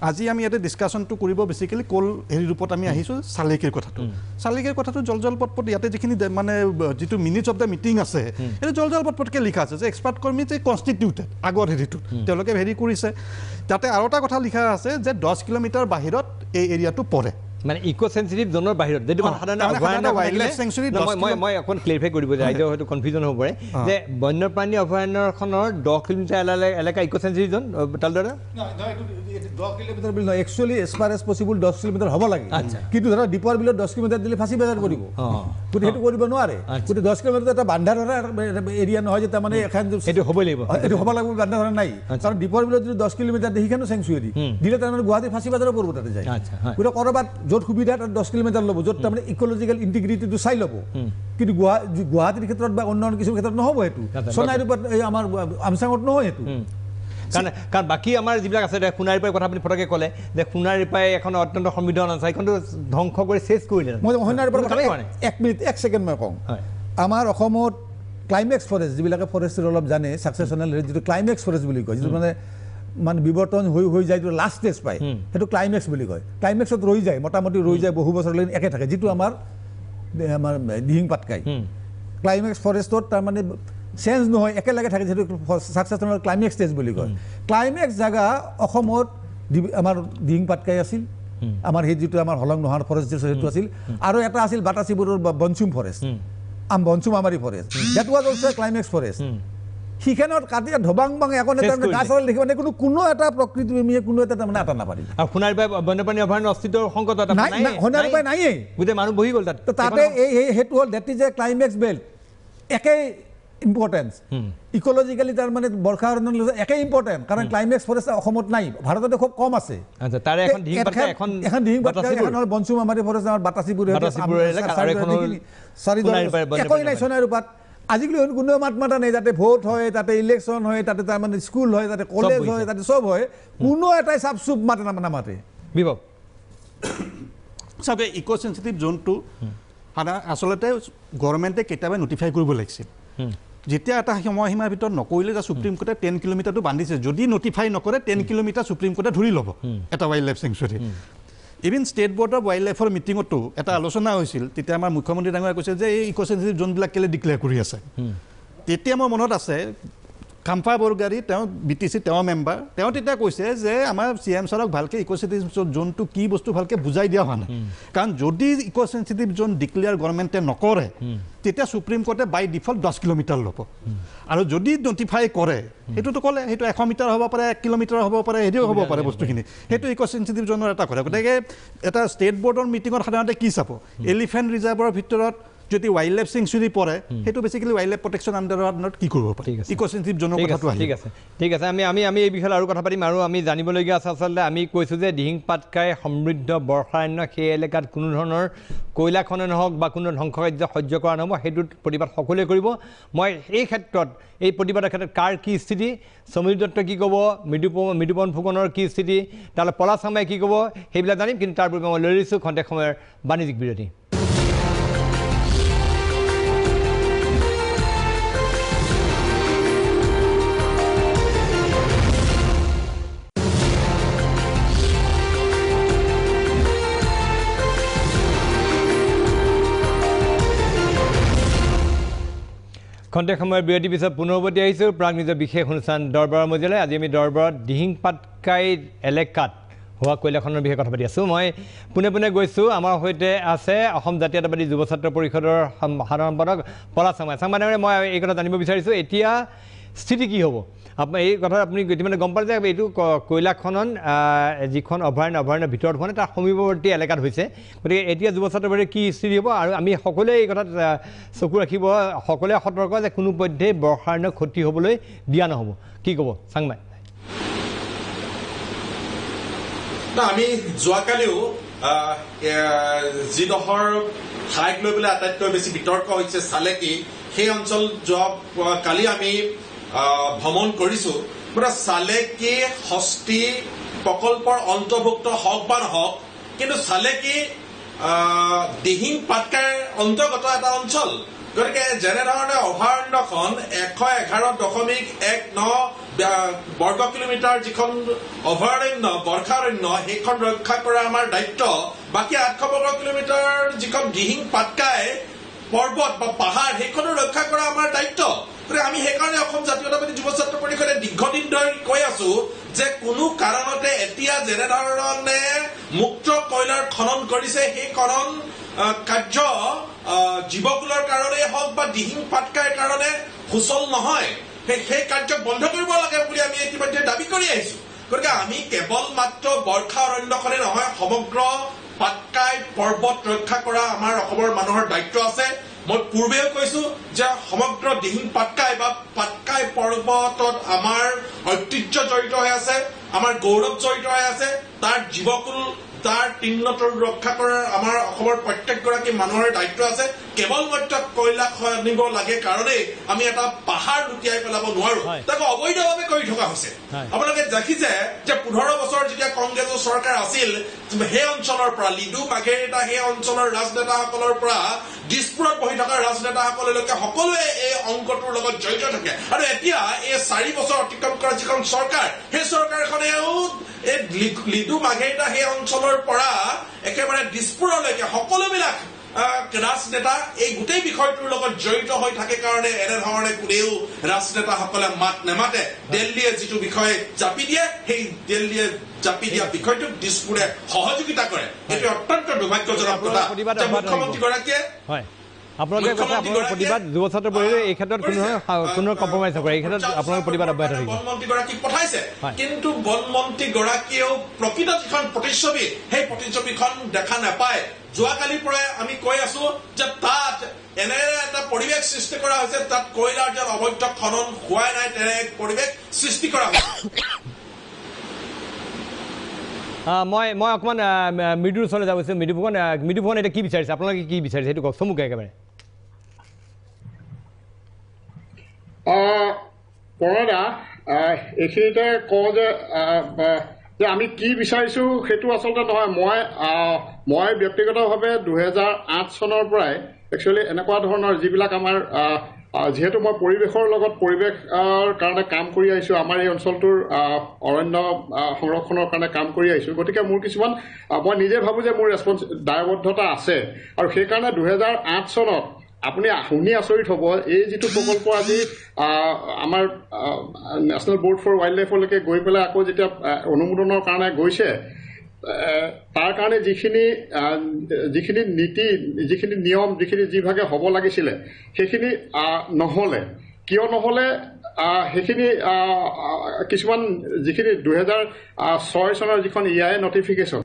আজি আমি ইয়াতে ডিছকাশ্যনটো কৰিব বেছিকেলি কোল হেৰি ৰূপত আমি আহিছোঁ চালিকিৰ কথাটো জলপটপট ইয়াতে যিখিনি মানে যিটো মিনিটছ অফ দ্য মিটিং আছে সেইটো জলপটপটকৈ লিখা আছে যে এক্সপাৰ্ট কৰ্মী যে কনষ্টিটিউটেড আগৰ হেৰিটোত তেওঁলোকে হেৰি কৰিছে তাতে আৰু এটা কথা লিখা আছে যে 10 কিলোমিটাৰ বাহিৰত এই এৰিয়াটো পৰে মানে ইকো সেন্সিটিভ জোনৰ বাহিৰত যেটো সাধাৰণ ওয়াইল্ডলাইফ সেঞ্চুৰী মই অকণ ক্লিয়াৰিফাই কৰিব যে ৰাইজৰ হয়তো কনফিউজন হ'ব পাৰে যে বন্যপ্ৰাণী অভয়াৰণ্যখনৰ 10 কিলোমিটাৰ এলেকা ইকো সেন্সিটিভ জোন তালদৰা 10 কিলোমিটাৰ বিল নহয় actually as far as possible 10 kilometre হ'ব লাগে কিন্তু ধৰা দীপৰ বিলত 10 কিলোমিটাৰ দিলে ফাঁসি বজাৰ কৰিব কিন্তু সেইটো কৰিব নোৱাৰে কিন্তু 10 কিলোমিটাৰ এটা বান্ধাৰ এৰিয়া নহয় যে তাৰমানে এখন সেইটো হ'ব লাগিব বান্ধাৰ নাই কাৰণ দীপৰ বিলত যদি 10 কিলোমিটাৰ দেখিকেনো সেঞ্চুৰী দিলে তাৰমানে গুৱাহাটী ফাঁসি বজাৰৰ পৰব তাতে যায় পুৰা কৰবাত য'ত সুবিধা তাত 10 কিলোমিটাৰ ল'ব য'ত তাৰমানে ইকোলজিকেল ইণ্টিগ্ৰিটিটো চাই ল'ব কিন্তু গুৱাহাটীৰ ক্ষেত্ৰত বা অন্য কিছু ক্ষেত্ৰত নহ'ব সেইটো সোণাৰীপাত এই আমাৰ আমচাঙত নহয় সেইটো কাৰণ বাকী আমাৰ যিবিলাক আছে সোণাৰীপাই কথা আপুনি ফটকে ক'লে যে সোণাৰীপাই এখন অত্যন্ত সমৃদ্ধ অঞ্চল এইখনটো ধ্বংস কৰি শেষ কৰিলে মই সোণাৰীপাৰ কথা 1 মিনিট 1 ছেকেণ্ড মই কওঁ আমাৰ অসমত ক্লাইমেক্স ফৰেষ্ট যিবিলাকে ফৰেষ্টৰ অলপ জানে ছাকচেছনেল যিটো ক্লাইমেক্স ফৰেষ্ট বুলি কয় যিটো মানে বিবৰ্তন হৈ যায় যিটো লাষ্ট ষ্টেজ পায় সেইটো ক্লাইমেক্স বুলি কয় ক্লাইমেক্সত ৰৈ যায় মোটামুটি ৰৈ যায় বহু বছৰলৈকে একে থাকে যিটো আমাৰ দিহিং পাটকাই ক্লাইমেক্স ফৰেষ্টত তাৰমানে চেঞ্জ নহয় একেলগে থাকে যিটো ছাকচেছনেল ক্লাইমেক্স ষ্টেজ বুলি কয় ক্লাইমেক্স জাগা অসমত আমাৰ দিহিং পাটকাই আছিল আমাৰ সেই যিটো আমাৰ হলং নোহাৰ ফৰেষ্ট সেইটো আছিল আৰু এটা আছিল বাটাচিবোৰৰ বনচুম ফৰেষ্ট বনচুম আমাৰী forest that was also' climax forest সিখনত কাটি ধবাং বাং এখন এটা গাছ দেখিব মানে কোনো এটা প্ৰকৃতি প্ৰেমীয়ে কোনো এটা তাৰমানে এটা নাপাৰিলে আৰু সোণাৰীপাই বন্যপ্ৰাণী অভয়াৰণ্য অস্তিত্বৰ সংকট এটা নাই সোণাৰীপাই নাইয়েই গোটেই মানুহ বহি গ'ল তাতে সেইটো হ'ল that is a climax belt একেই ইম্পৰ্টেঞ্চ ইকোলজিকেলি তাৰমানে বৰ্ষা অৰণ্য একেই ইম্পৰ্টেণ্ট কাৰণ ক্লাইমেক্স ফৰেষ্ট অসমত নাই ভাৰততে খুব কম আছে এখন দিহিং পাটকাই এখন হ'ল বনচুম আমাৰী ফৰেষ্ট আমাৰ বাটাচিবোৰ একোই নাই সোণাৰীপাত আজিকালি কোনো মাত মাতা নাই যাতে ভোট হয় তাতে ইলেকশ্যন হয় তাতে তাৰমানে স্কুল হয় তাতে কলেজ হয় তাতে চব হয় কোনো এটাই চাপ চুপ মাতে নামাতে বিভৱ চাওক ইক' চেঞ্চিটিভ জোনটো আচলতে গভৰ্ণমেণ্টে কেতিয়াবা নটিফাই কৰিব লাগিছিল যেতিয়া এটা সময়সীমাৰ ভিতৰত নকৰিলে যে সুপ্ৰিম কোৰ্টে 10 কিলোমিটাৰটো বান্ধিছে যদি নটিফাই নকৰে 10 কিলোমিটাৰ সুপ্ৰিম কোৰ্টে ধৰি ল'ব এটা wild life sanctuary even state board of wild লাইফৰ মিটিঙতো এটা আলোচনা হৈছিল তেতিয়া আমাৰ মুখ্যমন্ত্ৰী ডাঙৰে কৈছে যে এই ইক' চেঞ্চিটিভ জোনবিলাক কেলে ডিক্লেয়াৰ কৰি আছে তেতিয়া মোৰ মনত আছে কাম্পা বৰগাৰী তেওঁ BTC তেওঁ মেম্বাৰ তেওঁ তেতিয়া কৈছে যে আমাৰ CM ছাৰক ভালকৈ ইক' চেঞ্চিটিভ জোনটো কি বস্তু ভালকৈ বুজাই দিয়া হোৱা নাই কাৰণ যদি ইক' চেঞ্চিটিভ জোন ডিক্লেয়াৰ গভৰ্ণমেণ্টে নকৰে তেতিয়া সুপ্ৰিম কোৰ্টে বাই ডিফল্ট 10 কিলোমিটাৰ ল'ব আৰু যদি নটিফাই কৰে সেইটোতো ক'লে সেইটো 100 মিটাৰ হ'ব পাৰে 1 কিলোমিটাৰ হ'ব পাৰে সেইটোও হ'ব পাৰে বস্তুখিনি সেইটো ইক' চেঞ্চিটিভ জোনৰ এটা কৰে গতিকে এটা ষ্টেট বৰ্ডৰ মিটিঙত সাধাৰণতে কি চাব এলিফেণ্ট ৰিজাৰ্ভৰ ভিতৰত যদি ৱাইল্ড লাইফ চেংচুৰী পৰে সেইটো বেছিকেলি ৱাইল্ড লাইফ প্ৰটেকশ্যন আণ্ডাৰত কি কৰিব পাৰে ইক' চেঞ্চিটিভ জোনৰ কথাটো ঠিক আছে ঠিক আছে আমি এই বিষয়ে আৰু কথা পাতিম আৰু আমি জানিবলগীয়া আছে আচলতে আমি কৈছোঁ যে দিহিং পাটকাই সমৃদ্ধ বৰ্ষাৰণ্য সেই এলেকাত কোনো ধৰণৰ কয়লা খনন হওক বা কোনো ধ্বংসকাৰ্য সহ্য কৰা নহ'ব সেইটোত প্ৰতিবাদ সকলোৱে কৰিব মই এই ক্ষেত্ৰত এই প্ৰতিবাদৰ ক্ষেত্ৰত কাৰ কি স্থিতি সমীৰ দত্ত কি ক'ব মৃদুপৱন ফুকনৰ কি স্থিতি তালৈ পলাশ শৰ্মাই কি ক'ব সেইবিলাক জানিম কিন্তু তাৰ পূৰ্বে মই লৈ লৈছোঁ খন্তেক সময়ৰ বাণিজ্যিক বিৰতি খন্তেক সময়ৰ বিৰতিৰ পিছত পুনৰ উভতি আহিছোঁ প্ৰাগ নিউজৰ বিশেষ অনুষ্ঠান দৰবাৰৰ মজিয়ালৈ আজি আমি দৰবাৰত দিহিং পাটকাই এলেকাত হোৱা কয়লা খননৰ বিষয়ে কথা পাতি আছোঁ মই পোনে পোনে গৈছোঁ আমাৰ সৈতে আছে অসম জাতীয়তাবাদী যুৱ ছাত্ৰ পৰিষদৰ সাধাৰণ সম্পাদক পলাশ চাংমাই মই এই কথা জানিব বিচাৰিছোঁ এতিয়া স্থিতি কি হ'ব আপোনাৰ এই কথা আপুনি ইতিমধ্যে গম পালে যে এইটো কয়লা খনন যিখন অভয়াৰণ্যৰ ভিতৰত হোৱা নাই তাৰ সমীপৱৰ্তী এলেকাত হৈছে গতিকে এতিয়া যুৱ ছাত্ৰবাদীৰ কি স্থিতি হ'ব আৰু আমি সকলোৱে এই কথাত চকু ৰাখিব সকলোৱে সতৰ্ক যে কোনো পধ্যেই বৰ্ষাৰণ্য ক্ষতি হ'বলৈ দিয়া নহ'ব কি ক'ব চাংমাই আমি যোৱাকালিও যিডোখৰ ঠাইক লৈ পেলাই আটাইতকৈ বেছি বিতৰ্ক হৈছে চালেকি সেই অঞ্চল যোৱা কালি আমি ভ্ৰমণ কৰিছোঁ গতিকে চালেকি হস্তি প্ৰকল্পৰ অন্তৰ্ভুক্ত হওক বা নহওক কিন্তু চালেকি দিহিং পাটকাইৰ অন্তৰ্গত এটা অঞ্চল গতিকে যেনেধৰণে অভয়াৰণ্যখন 111.19 বৰ্গ কিলোমিটাৰ যিখন অভয়াৰণ্য বৰ্ষাৰণ্য সেইখন ৰক্ষা কৰা আমাৰ দায়িত্ব বাকী 800 বৰ্গ কিলোমিটাৰ যিখন দিহিং পাটকাই পৰ্বত বা পাহাৰ সেইখনো ৰক্ষা কৰা আমাৰ দায়িত্ব আমি সেইকাৰণে অসম জাতীয়তাবাদী যুৱ ছাত্ৰ পৰিষদে দীৰ্ঘদিন ধৰি কৈ আছো যে কোনো কাৰণতে এতিয়া যেনেধৰণে মুক্ত কয়লাৰ খনন কৰিছে সেই খনন কাৰ্য জীৱকুলৰ কাৰণেই হওক বা দিহিং পাটকাইৰ কাৰণে সুচল নহয় সেই কাৰ্যক বন্ধ কৰিব লাগে বুলি আমি ইতিমধ্যে দাবী কৰি আহিছো গতিকে আমি কেৱল মাত্ৰ বৰ্ষা অৰণ্যখনে নহয় সমগ্ৰ পাটকাই পৰ্বত ৰক্ষা কৰা আমাৰ অসমৰ মানুহৰ দায়িত্ব আছে মই পূৰ্বেও কৈছো যে সমগ্ৰ দিহিং পাটকাই বা পাটকাই পৰ্বতত আমাৰ ঐতিহ্য জড়িত হৈ আছে আমাৰ গৌৰৱ জড়িত হৈ আছে তাৰ জীৱকুল তাৰ তিন্নতৰ ৰক্ষা কৰাৰ আমাৰ অসমৰ প্ৰত্যেকগৰাকী মানুহৰ দায়িত্ব আছে কেৱল মাত্ৰ কয়লা খনিব লাগে কাৰণেই আমি এটা পাহাৰ লুটিয়াই পেলাব নোৱাৰো তাক অবৈধভাৱে কৰি থকা হৈছে আপোনালোকে দেখিছে যে 15 বছৰ যেতিয়া কংগ্ৰেছৰ চৰকাৰ আছিল সেই অঞ্চলৰ পৰা লিডু বাঘেৰিটা সেই অঞ্চলৰ ৰাজনেতাসকলৰ পৰা দিছপুৰত বহি থকা ৰাজনেতাসকললৈকে সকলোৱে এই অংকটোৰ লগত জড়িত থাকে আৰু এতিয়া এই 4 বছৰ অতিক্ৰম কৰা যিখন চৰকাৰ সেই চৰকাৰখনেও এই লিডু বাঘেৰিটা সেই অঞ্চলৰ পৰা একেবাৰে দিছপুৰলৈকে সকলোবিলাক ৰাজনেতা এই গোটেই বিষয়টোৰ লগত জড়িত হৈ থাকে কাৰণে এনেধৰণে কোনেও ৰাজনেতাসকলে মাত নেমাতে দিল্লীয়ে যিটো বিষয় জাপি দিয়ে সেই দিল্লীয়ে জাপি দিয়া বিষয়টোক দিছপুৰে সহযোগিতা কৰে এইটো অত্যন্ত দুৰ্ভাগ্যজনক কথা যে মুখ্যমন্ত্ৰীগৰাকীয়ে আপোনালোকে কৈছে আপোনালোকৰ প্ৰতিবাদ যুৱ ছাত্ৰ পৰিষদে এই ক্ষেত্ৰত কোনো কম্প্ৰমাইজ নকৰে এই ক্ষেত্ৰত আপোনালোকৰ প্ৰতিবাদ অব্যাহত থাকিব বনমন্ত্ৰীগৰাকীক পঠাইছে কিন্তু বনমন্ত্ৰীগৰাকীয়েও প্ৰকৃত যিখন প্ৰতিচ্ছবি সেই প্ৰতিচ্ছবিখন দেখা নাপায় যোৱাকালিৰ পৰাই আমি কৈ আছো যে তাত এনে এটা পৰিৱেশ সৃষ্টি কৰা হৈছে তাত কয়লাৰ যেন অবৈধ খনন হোৱাই নাই তেনে এক পৰিৱেশ সৃষ্টি কৰা হৈছে মই অকণমান মৃদুৰ ওচৰলৈ যাব বিচাৰিছোঁ মৃদুপৱন এতিয়া কি বিচাৰিছে আপোনালোকে কি বিচাৰিছে সেইটো কওক চমুকৈ একেবাৰে পৰদা এইখিনিতে কওঁ যে আমি কি বিচাৰিছো সেইটো আচলতে নহয় মই ব্যক্তিগতভাৱে 2008 চনৰ পৰাই একচুৱেলি এনেকুৱা ধৰণৰ যিবিলাক আমাৰ যিহেতু মই পৰিৱেশৰ লগত পৰিৱেশৰ কাৰণে কাম কৰি আহিছোঁ, আমাৰ এই অঞ্চলটোৰ অৰণ্য সংৰক্ষণৰ কাৰণে কাম কৰি আহিছোঁ, গতিকে মোৰ কিছুমান মই নিজে ভাবোঁ যে মোৰ দায়বদ্ধতা আছে। আৰু সেইকাৰণে 2008 চনত আপুনি শুনি আচৰিত হ'ব, এই যিটো প্ৰকল্প আজি আমাৰ নেশ্যনেল বৰ্ড ফৰ ৱাইল্ড লাইফলৈকে গৈ পেলাই আকৌ যেতিয়া অনুমোদনৰ কাৰণে গৈছে, তাৰ কাৰণে যিখিনি নীতি, যিখিনি নিয়ম, যিভাগে হ'ব লাগিছিলে সেইখিনি নহ'লে। কিয় নহ'লে? সেইখিনি কিছুমান যিখিনি 2006 চনৰ যিখন EIA নটিফিকেশ্যন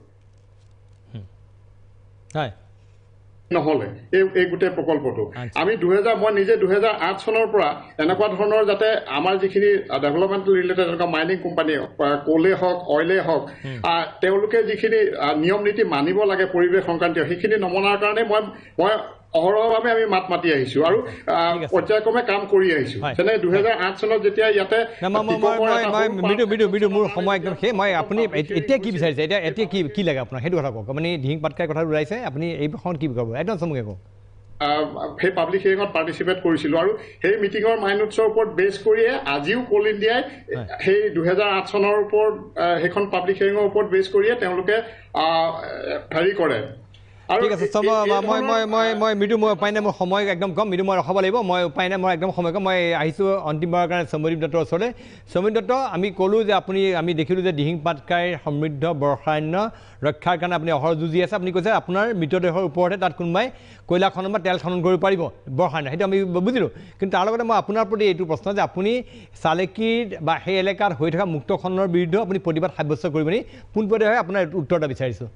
নহ'লে এই গোটেই প্ৰকল্পটো আমি মই নিজে 2008 চনৰ পৰা এনেকুৱা ধৰণৰ যাতে আমাৰ যিখিনি ডেভেলপমেণ্টেল ৰিলেটেড এনেকুৱা মাইনিং কোম্পানী, কোলে হওক, অইলে হওক, তেওঁলোকে যিখিনি নিয়ম নীতি মানিব লাগে পৰিৱেশ সংক্ৰান্তীয়, সেইখিনি নমনাৰ কাৰণে মই অহৰহভাৱে আমি মাত মাতি আহিছোঁ আৰু পৰ্যায়ক্ৰমে কাম কৰি আহিছোঁ। যেনে 2008 চনত যেতিয়া ইয়াতে মোৰ সময় একদম সেই মই আপুনি এতিয়া কি বিচাৰিছে, এতিয়া কি লাগে আপোনাক সেইটো কথা কওক। আপুনি দিহিং পাটকাই কথা ওলাইছে, আপুনি এই বিষয়ত কি ক'ব একদম চমুকৈ কওক। সেই পাব্লিক হিয়াৰিঙত পাৰ্টিচিপেট কৰিছিলোঁ আৰু সেই মিটিঙৰ মাইনটছৰ ওপৰত বেছ কৰিয়ে আজিও কোল ইণ্ডিয়াই সেই 2008 চনৰ ওপৰত সেইখন পাব্লিক হিয়াৰিঙৰ ওপৰত বেছ কৰিয়ে তেওঁলোকে হেৰি কৰে। ঠিক আছে, মই মৃদু মই উপায় নাই, মোৰ সময় একদম কম, মৃদু মই ৰখাব লাগিব, মই উপায় নাই, মই একদম সময় কম। মই আহিছোঁ অন্তিমবাৰৰ কাৰণে সৌম্যদীপ দত্তৰ ওচৰলৈ। সৌম্যদীপ দত্ত, আমি ক'লোঁ যে আমি দেখিলোঁ যে দিহিং পাটকাইৰ সমৃদ্ধ বৰ্ষাৰণ্য ৰক্ষাৰ কাৰণে আপুনি অহৰ যুঁজি আছে। আপুনি কৈছে আপোনাৰ মৃতদেহৰ ওপৰতে তাত কোনোবাই কয়লা খনন বা তেল খনন কৰিব পাৰিব বৰ্ষাৰণ্য, সেইটো আমি বুজিলোঁ। কিন্তু তাৰ লগতে মই আপোনাৰ প্ৰতি এইটো প্ৰশ্ন যে আপুনি চালেকিৰ বা সেই এলেকাত হৈ থকা মুক্ত খননৰ বিৰুদ্ধেও আপুনি প্ৰতিবাদ সাব্যস্ত কৰিব নি? পোনপটীয়া হয় আপোনাৰ উত্তৰ এটা বিচাৰিছোঁ।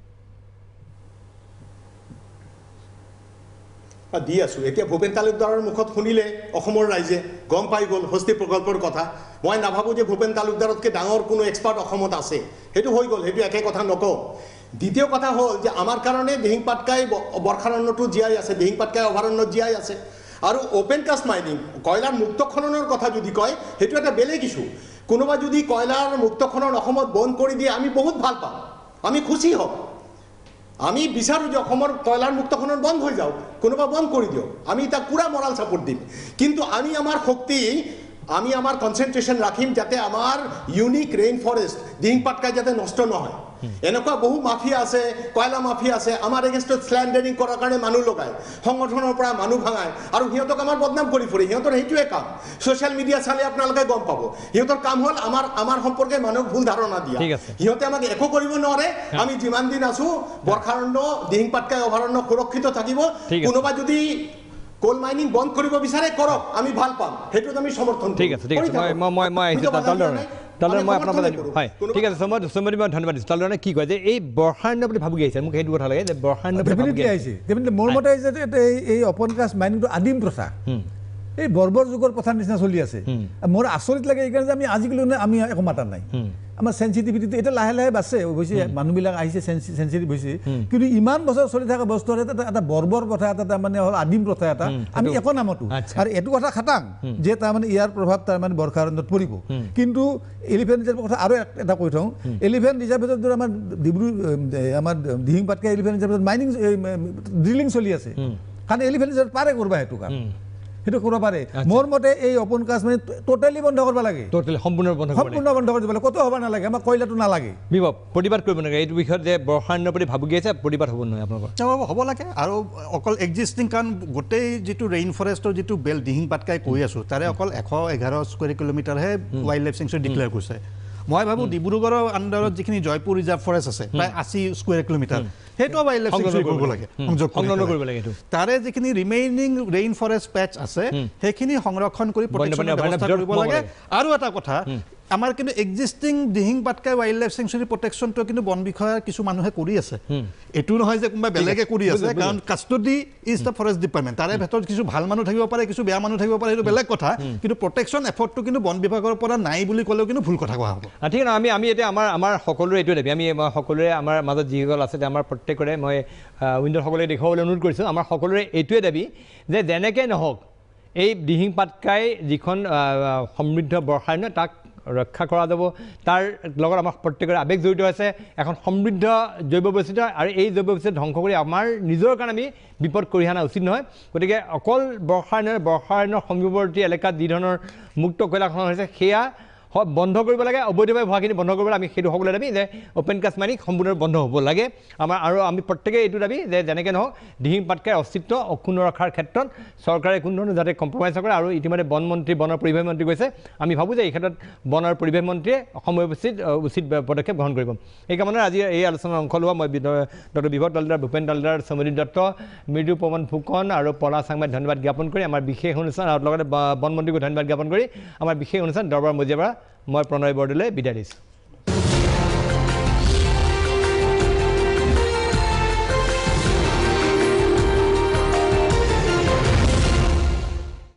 দি আছোঁ। এতিয়া ভূপেন তালুকদাৰৰ মুখত শুনিলে অসমৰ ৰাইজে গম পাই গ'ল হস্তি প্ৰকল্পৰ কথা। মই নাভাবোঁ যে ভূপেন তালুকদাৰতকৈ ডাঙৰ কোনো এক্সপাৰ্ট অসমত আছে, সেইটো হৈ গ'ল, সেইটো একে কথা নকওঁ। দ্বিতীয় কথা হ'ল যে আমাৰ কাৰণে দিহিং পাটকাই বৰ্ষাৰণ্যটো জীয়াই আছে, দিহিং পাটকাই অভয়াৰণ্যত জীয়াই আছে। আৰু অ'পেন কাষ্ট মাইনিং, কয়লাৰ মুক্ত খননৰ কথা যদি কয়, সেইটো এটা বেলেগ ইছ্যু। কোনোবা যদি কয়লাৰ মুক্ত খনন অসমত বন্ধ কৰি দিয়ে আমি বহুত ভাল পাম, আমি খুচি হ'ম। আমি বিচাৰোঁ যে অসমৰ কয়লাৰ মুক্ত খনন বন্ধ হৈ যাওক, কোনোবা বন্ধ কৰি দিয়ক, আমি তাক পুৰা মৰাল ছাপোৰ্ট দিম। কিন্তু আমি আমাৰ শক্তি, আমি আমাৰ কনচেনট্ৰেশ্যন ৰাখিম যাতে আমাৰ unique rain forest Dihing Patkai যাতে নষ্ট নহয়। এনেকুৱা বহু মাফিয়া আছে, কয়লা মাফিয়া আছে, আমাৰ এগেইনষ্টত স্লেণ্ডাৰিং কৰাৰ কাৰণে মানুহ লগায়, সংগঠনৰ পৰা মানুহ ভাঙায় আৰু সিহঁতক আমাৰ বদনাম কৰি ফুৰে। সিহঁতৰ সেইটোৱে কাম। ছ'চিয়েল মিডিয়া চালে আপোনালোকে গম পাব, সিহঁতৰ কাম হ'ল আমাৰ সম্পৰ্কে মানুহক ভুল ধাৰণা দিয়া। সিহঁতে আমাক একো কৰিব নোৱাৰে। আমি যিমান দিন আছোঁ বৰ্ষাৰণ্য দিহিং পাটকাই অভয়াৰণ্য সুৰক্ষিত থাকিব। কোনোবা যদি কোল মাইনিং বন্ধ কৰিব বিচাৰে কৰক, আমি ভাল পাম, সেইটোত আমি সমৰ্থন কৰিম। ঠিক আছে, ঠিক আছে, মই আহিছোঁ তালৈ, মই আপোনাৰ পৰা জানিব। হয়, ঠিক আছে, সৌম্যদীপ মই ধন্যবাদ দিছোঁ। তালৈ কি কয় যে এই বৰ্ষাৰণ্য বুলি ভাবি আহিছে, মোক সেইটো কথা লাগে যে বৰ্ষাৰণ্য আহিছে। মোৰ মতে আহিছে যে এই অ'পেন কাষ্ট মাইনিংটো আদিম প্ৰথা, এই বৰ্বৰ যুগৰ প্ৰথাৰ নিচিনা চলি আছে। মোৰ আচৰিত লাগে এইকাৰণে যে আমি আজিকালি আমি একো মাতা নাই। আমাৰ চেঞ্চিটিভিটিটো এতিয়া লাহে লাহে বাঢ়ছে, অৱশ্যে মানুহবিলাক আহিছে, চেঞ্চিটিভ হৈছে, কিন্তু ইমান বছৰ চলি থকা বস্তু এটা বৰ্বৰ প্ৰথা, এটা তাৰমানে হ'ল আদিম প্ৰথা এটা, আমি একো নামাতো। আৰু এইটো কথা খাটাং যে তাৰমানে ইয়াৰ প্ৰভাৱ তাৰমানে বৰ্ষাৰণ্যত পৰিব। কিন্তু এলিফেণ্ট ৰিজাৰ্ভৰ কথা আৰু এটা কৈ থওঁ, এলিফেণ্ট ৰিজাৰ্ভৰ আমাৰ আমাৰ দিহিং পাটকাই এলিফেণ্ট ৰিজাৰ্ভত মাইনিং ড্ৰিলিং চলি আছে, কাৰণ এলিফেণ্ট ৰিজাৰ্ভ পাৰে কৰিব সেইটো কাম, সেইটো কৰিব পাৰে। মোৰ মতে এই অ'পেন কাষ্ট মানে টোটেলি বন্ধ কৰিব লাগে, সম্পূৰ্ণ বন্ধ কৰি দিব লাগে, ক'তো হ'ব নালাগে, আমাৰ কয়লাটো নালাগে। বিভৱ প্ৰতিবাদ কৰিব নালাগে এইটো বিষয়ত যে বৰ্ষাৰণ্যৰ প্ৰতি ভাবুকি আছে, প্ৰতিবাদ হ'ব নহয় আপোনালোকৰ? হ'ব লাগে। আৰু অকল এক্সিষ্টিং, কাৰণ গোটেই যিটো ৰেইন ফৰেষ্টৰ যিটো বেল্ট দিহিং পাটকাই কৈ আছোঁ, তাৰে অকল 111 স্কুৱেৰ কিলোমিটাৰহে ৱাইল্ড লাইফ চেঞ্চুৰী ডিক্লেয়াৰ কৰিছে। মই ভাবোঁ ডিব্ৰুগড়ৰ আণ্ডাৰত যিখিনি জয়পুৰ ৰিজাৰ্ভ ফৰেষ্ট আছে প্ৰায় 80 স্কুৱেৰ কিলোমিটাৰ, সেইটো ৱাইল্ড লাইফ চেঞ্চুৰী কৰিব লাগে, সংৰক্ষণ কৰিব লাগে। তাৰে যিখিনি ৰিমেইনিং ৰেইন ফৰেষ্ট পেচ আছে সেইখিনি সংৰক্ষণ কৰি প্ৰটেকশ্যনৰ ব্যৱস্থা কৰিব লাগে। আৰু এটা কথা, আমাৰ কিন্তু existing Dihing Patkai wild life sanctuary প্ৰটেকশ্যনটো কিন্তু বন বিষয়াৰ কিছু মানুহে কৰি আছে, এইটো নহয় যে কোনোবা বেলেগে কৰি আছে, কাৰণ custody is the forest department. তাৰে ভিতৰত কিছু ভাল মানুহ থাকিব পাৰে, কিছু বেয়া মানুহ থাকিব পাৰে, সেইটো বেলেগ কথা, কিন্তু প্ৰটেকশ্যন এফৰ্টটো কিন্তু বন বিভাগৰ পৰা নাই বুলি ক'লেও কিন্তু ভুল কথা কোৱা হ'ব। ঠিক আছে, আমি এতিয়া আমাৰ সকলোৰে এইটোৱে দাবী, আমি সকলোৰে আমাৰ মাজত যিসকল আছে আমাৰ প্ৰত্যেকৰে মই উইণ্ডৰসকলে দেখুৱাবলৈ অনুৰোধ কৰিছোঁ, আমাৰ সকলোৰে এইটোৱে দাবী যে যেনেকৈ নহওক এই দিহিং পাটকাই যিখন সমৃদ্ধ বৰ্ষাৰণ্য তাক ৰক্ষা কৰা যাব তাৰ লগত আমাৰ প্ৰত্যেকৰে আৱেগ জড়িত আছে এখন সমৃদ্ধ জৈৱ বৈচিত্ৰ্য আৰু এই জৈৱ বৈচিত্ৰ্য ধ্বংস কৰি আমাৰ নিজৰ কাৰণে আমি বিপদ কঢ়িয়াই অনা উচিত নহয় গতিকে অকল বৰ্ষাৰণ্যৰ সমীপৱৰ্তী এলেকাত যি ধৰণৰ মুক্ত কয়লা খনন হৈছে সেয়া বন্ধ কৰিব লাগে অবৈধভাৱে হোৱাখিনি বন্ধ কৰিবলৈ আমি সেইটো সকলোৱে দাবী যে অ'পেন কাষ্ট মাইনিং সম্পূৰ্ণ বন্ধ হ'ব লাগে আমাৰ আৰু আমি প্ৰত্যেকে এইটো দাবী যে যেনেকৈ নহওক দিহিং পাটকাইৰ অস্তিত্ব অক্ষুণ্ণ ৰখাৰ ক্ষেত্ৰত চৰকাৰে কোনো ধৰণৰ যাতে কম্প্ৰমাইজ নকৰে আৰু ইতিমধ্যে বনৰ পৰিৱেশ মন্ত্ৰী কৈছে আমি ভাবোঁ যে এই ক্ষেত্ৰত বন আৰু পৰিৱেশ মন্ত্ৰীয়ে উচিত পদক্ষেপ গ্ৰহণ কৰিব এই কামত আজি এই আলোচনাৰ অংশ লোৱা মই ডক্টৰ বিভৱ তালুকদাৰ ভূপেন তালুকদাৰ সমুদ্ৰ দত্ত মৃদু পৱন ফুকন আৰু পলা চাংমাই ধন্যবাদ জ্ঞাপন কৰি আমাৰ বিশেষ অনুষ্ঠান আৰু লগতে বন মন্ত্ৰীকো ধন্যবাদ জ্ঞাপন কৰি আমাৰ বিশেষ অনুষ্ঠান দৰবাৰ মজিয়াৰ পৰা মই প্ৰণয় বৰদলৈ বিদায় দিছোঁ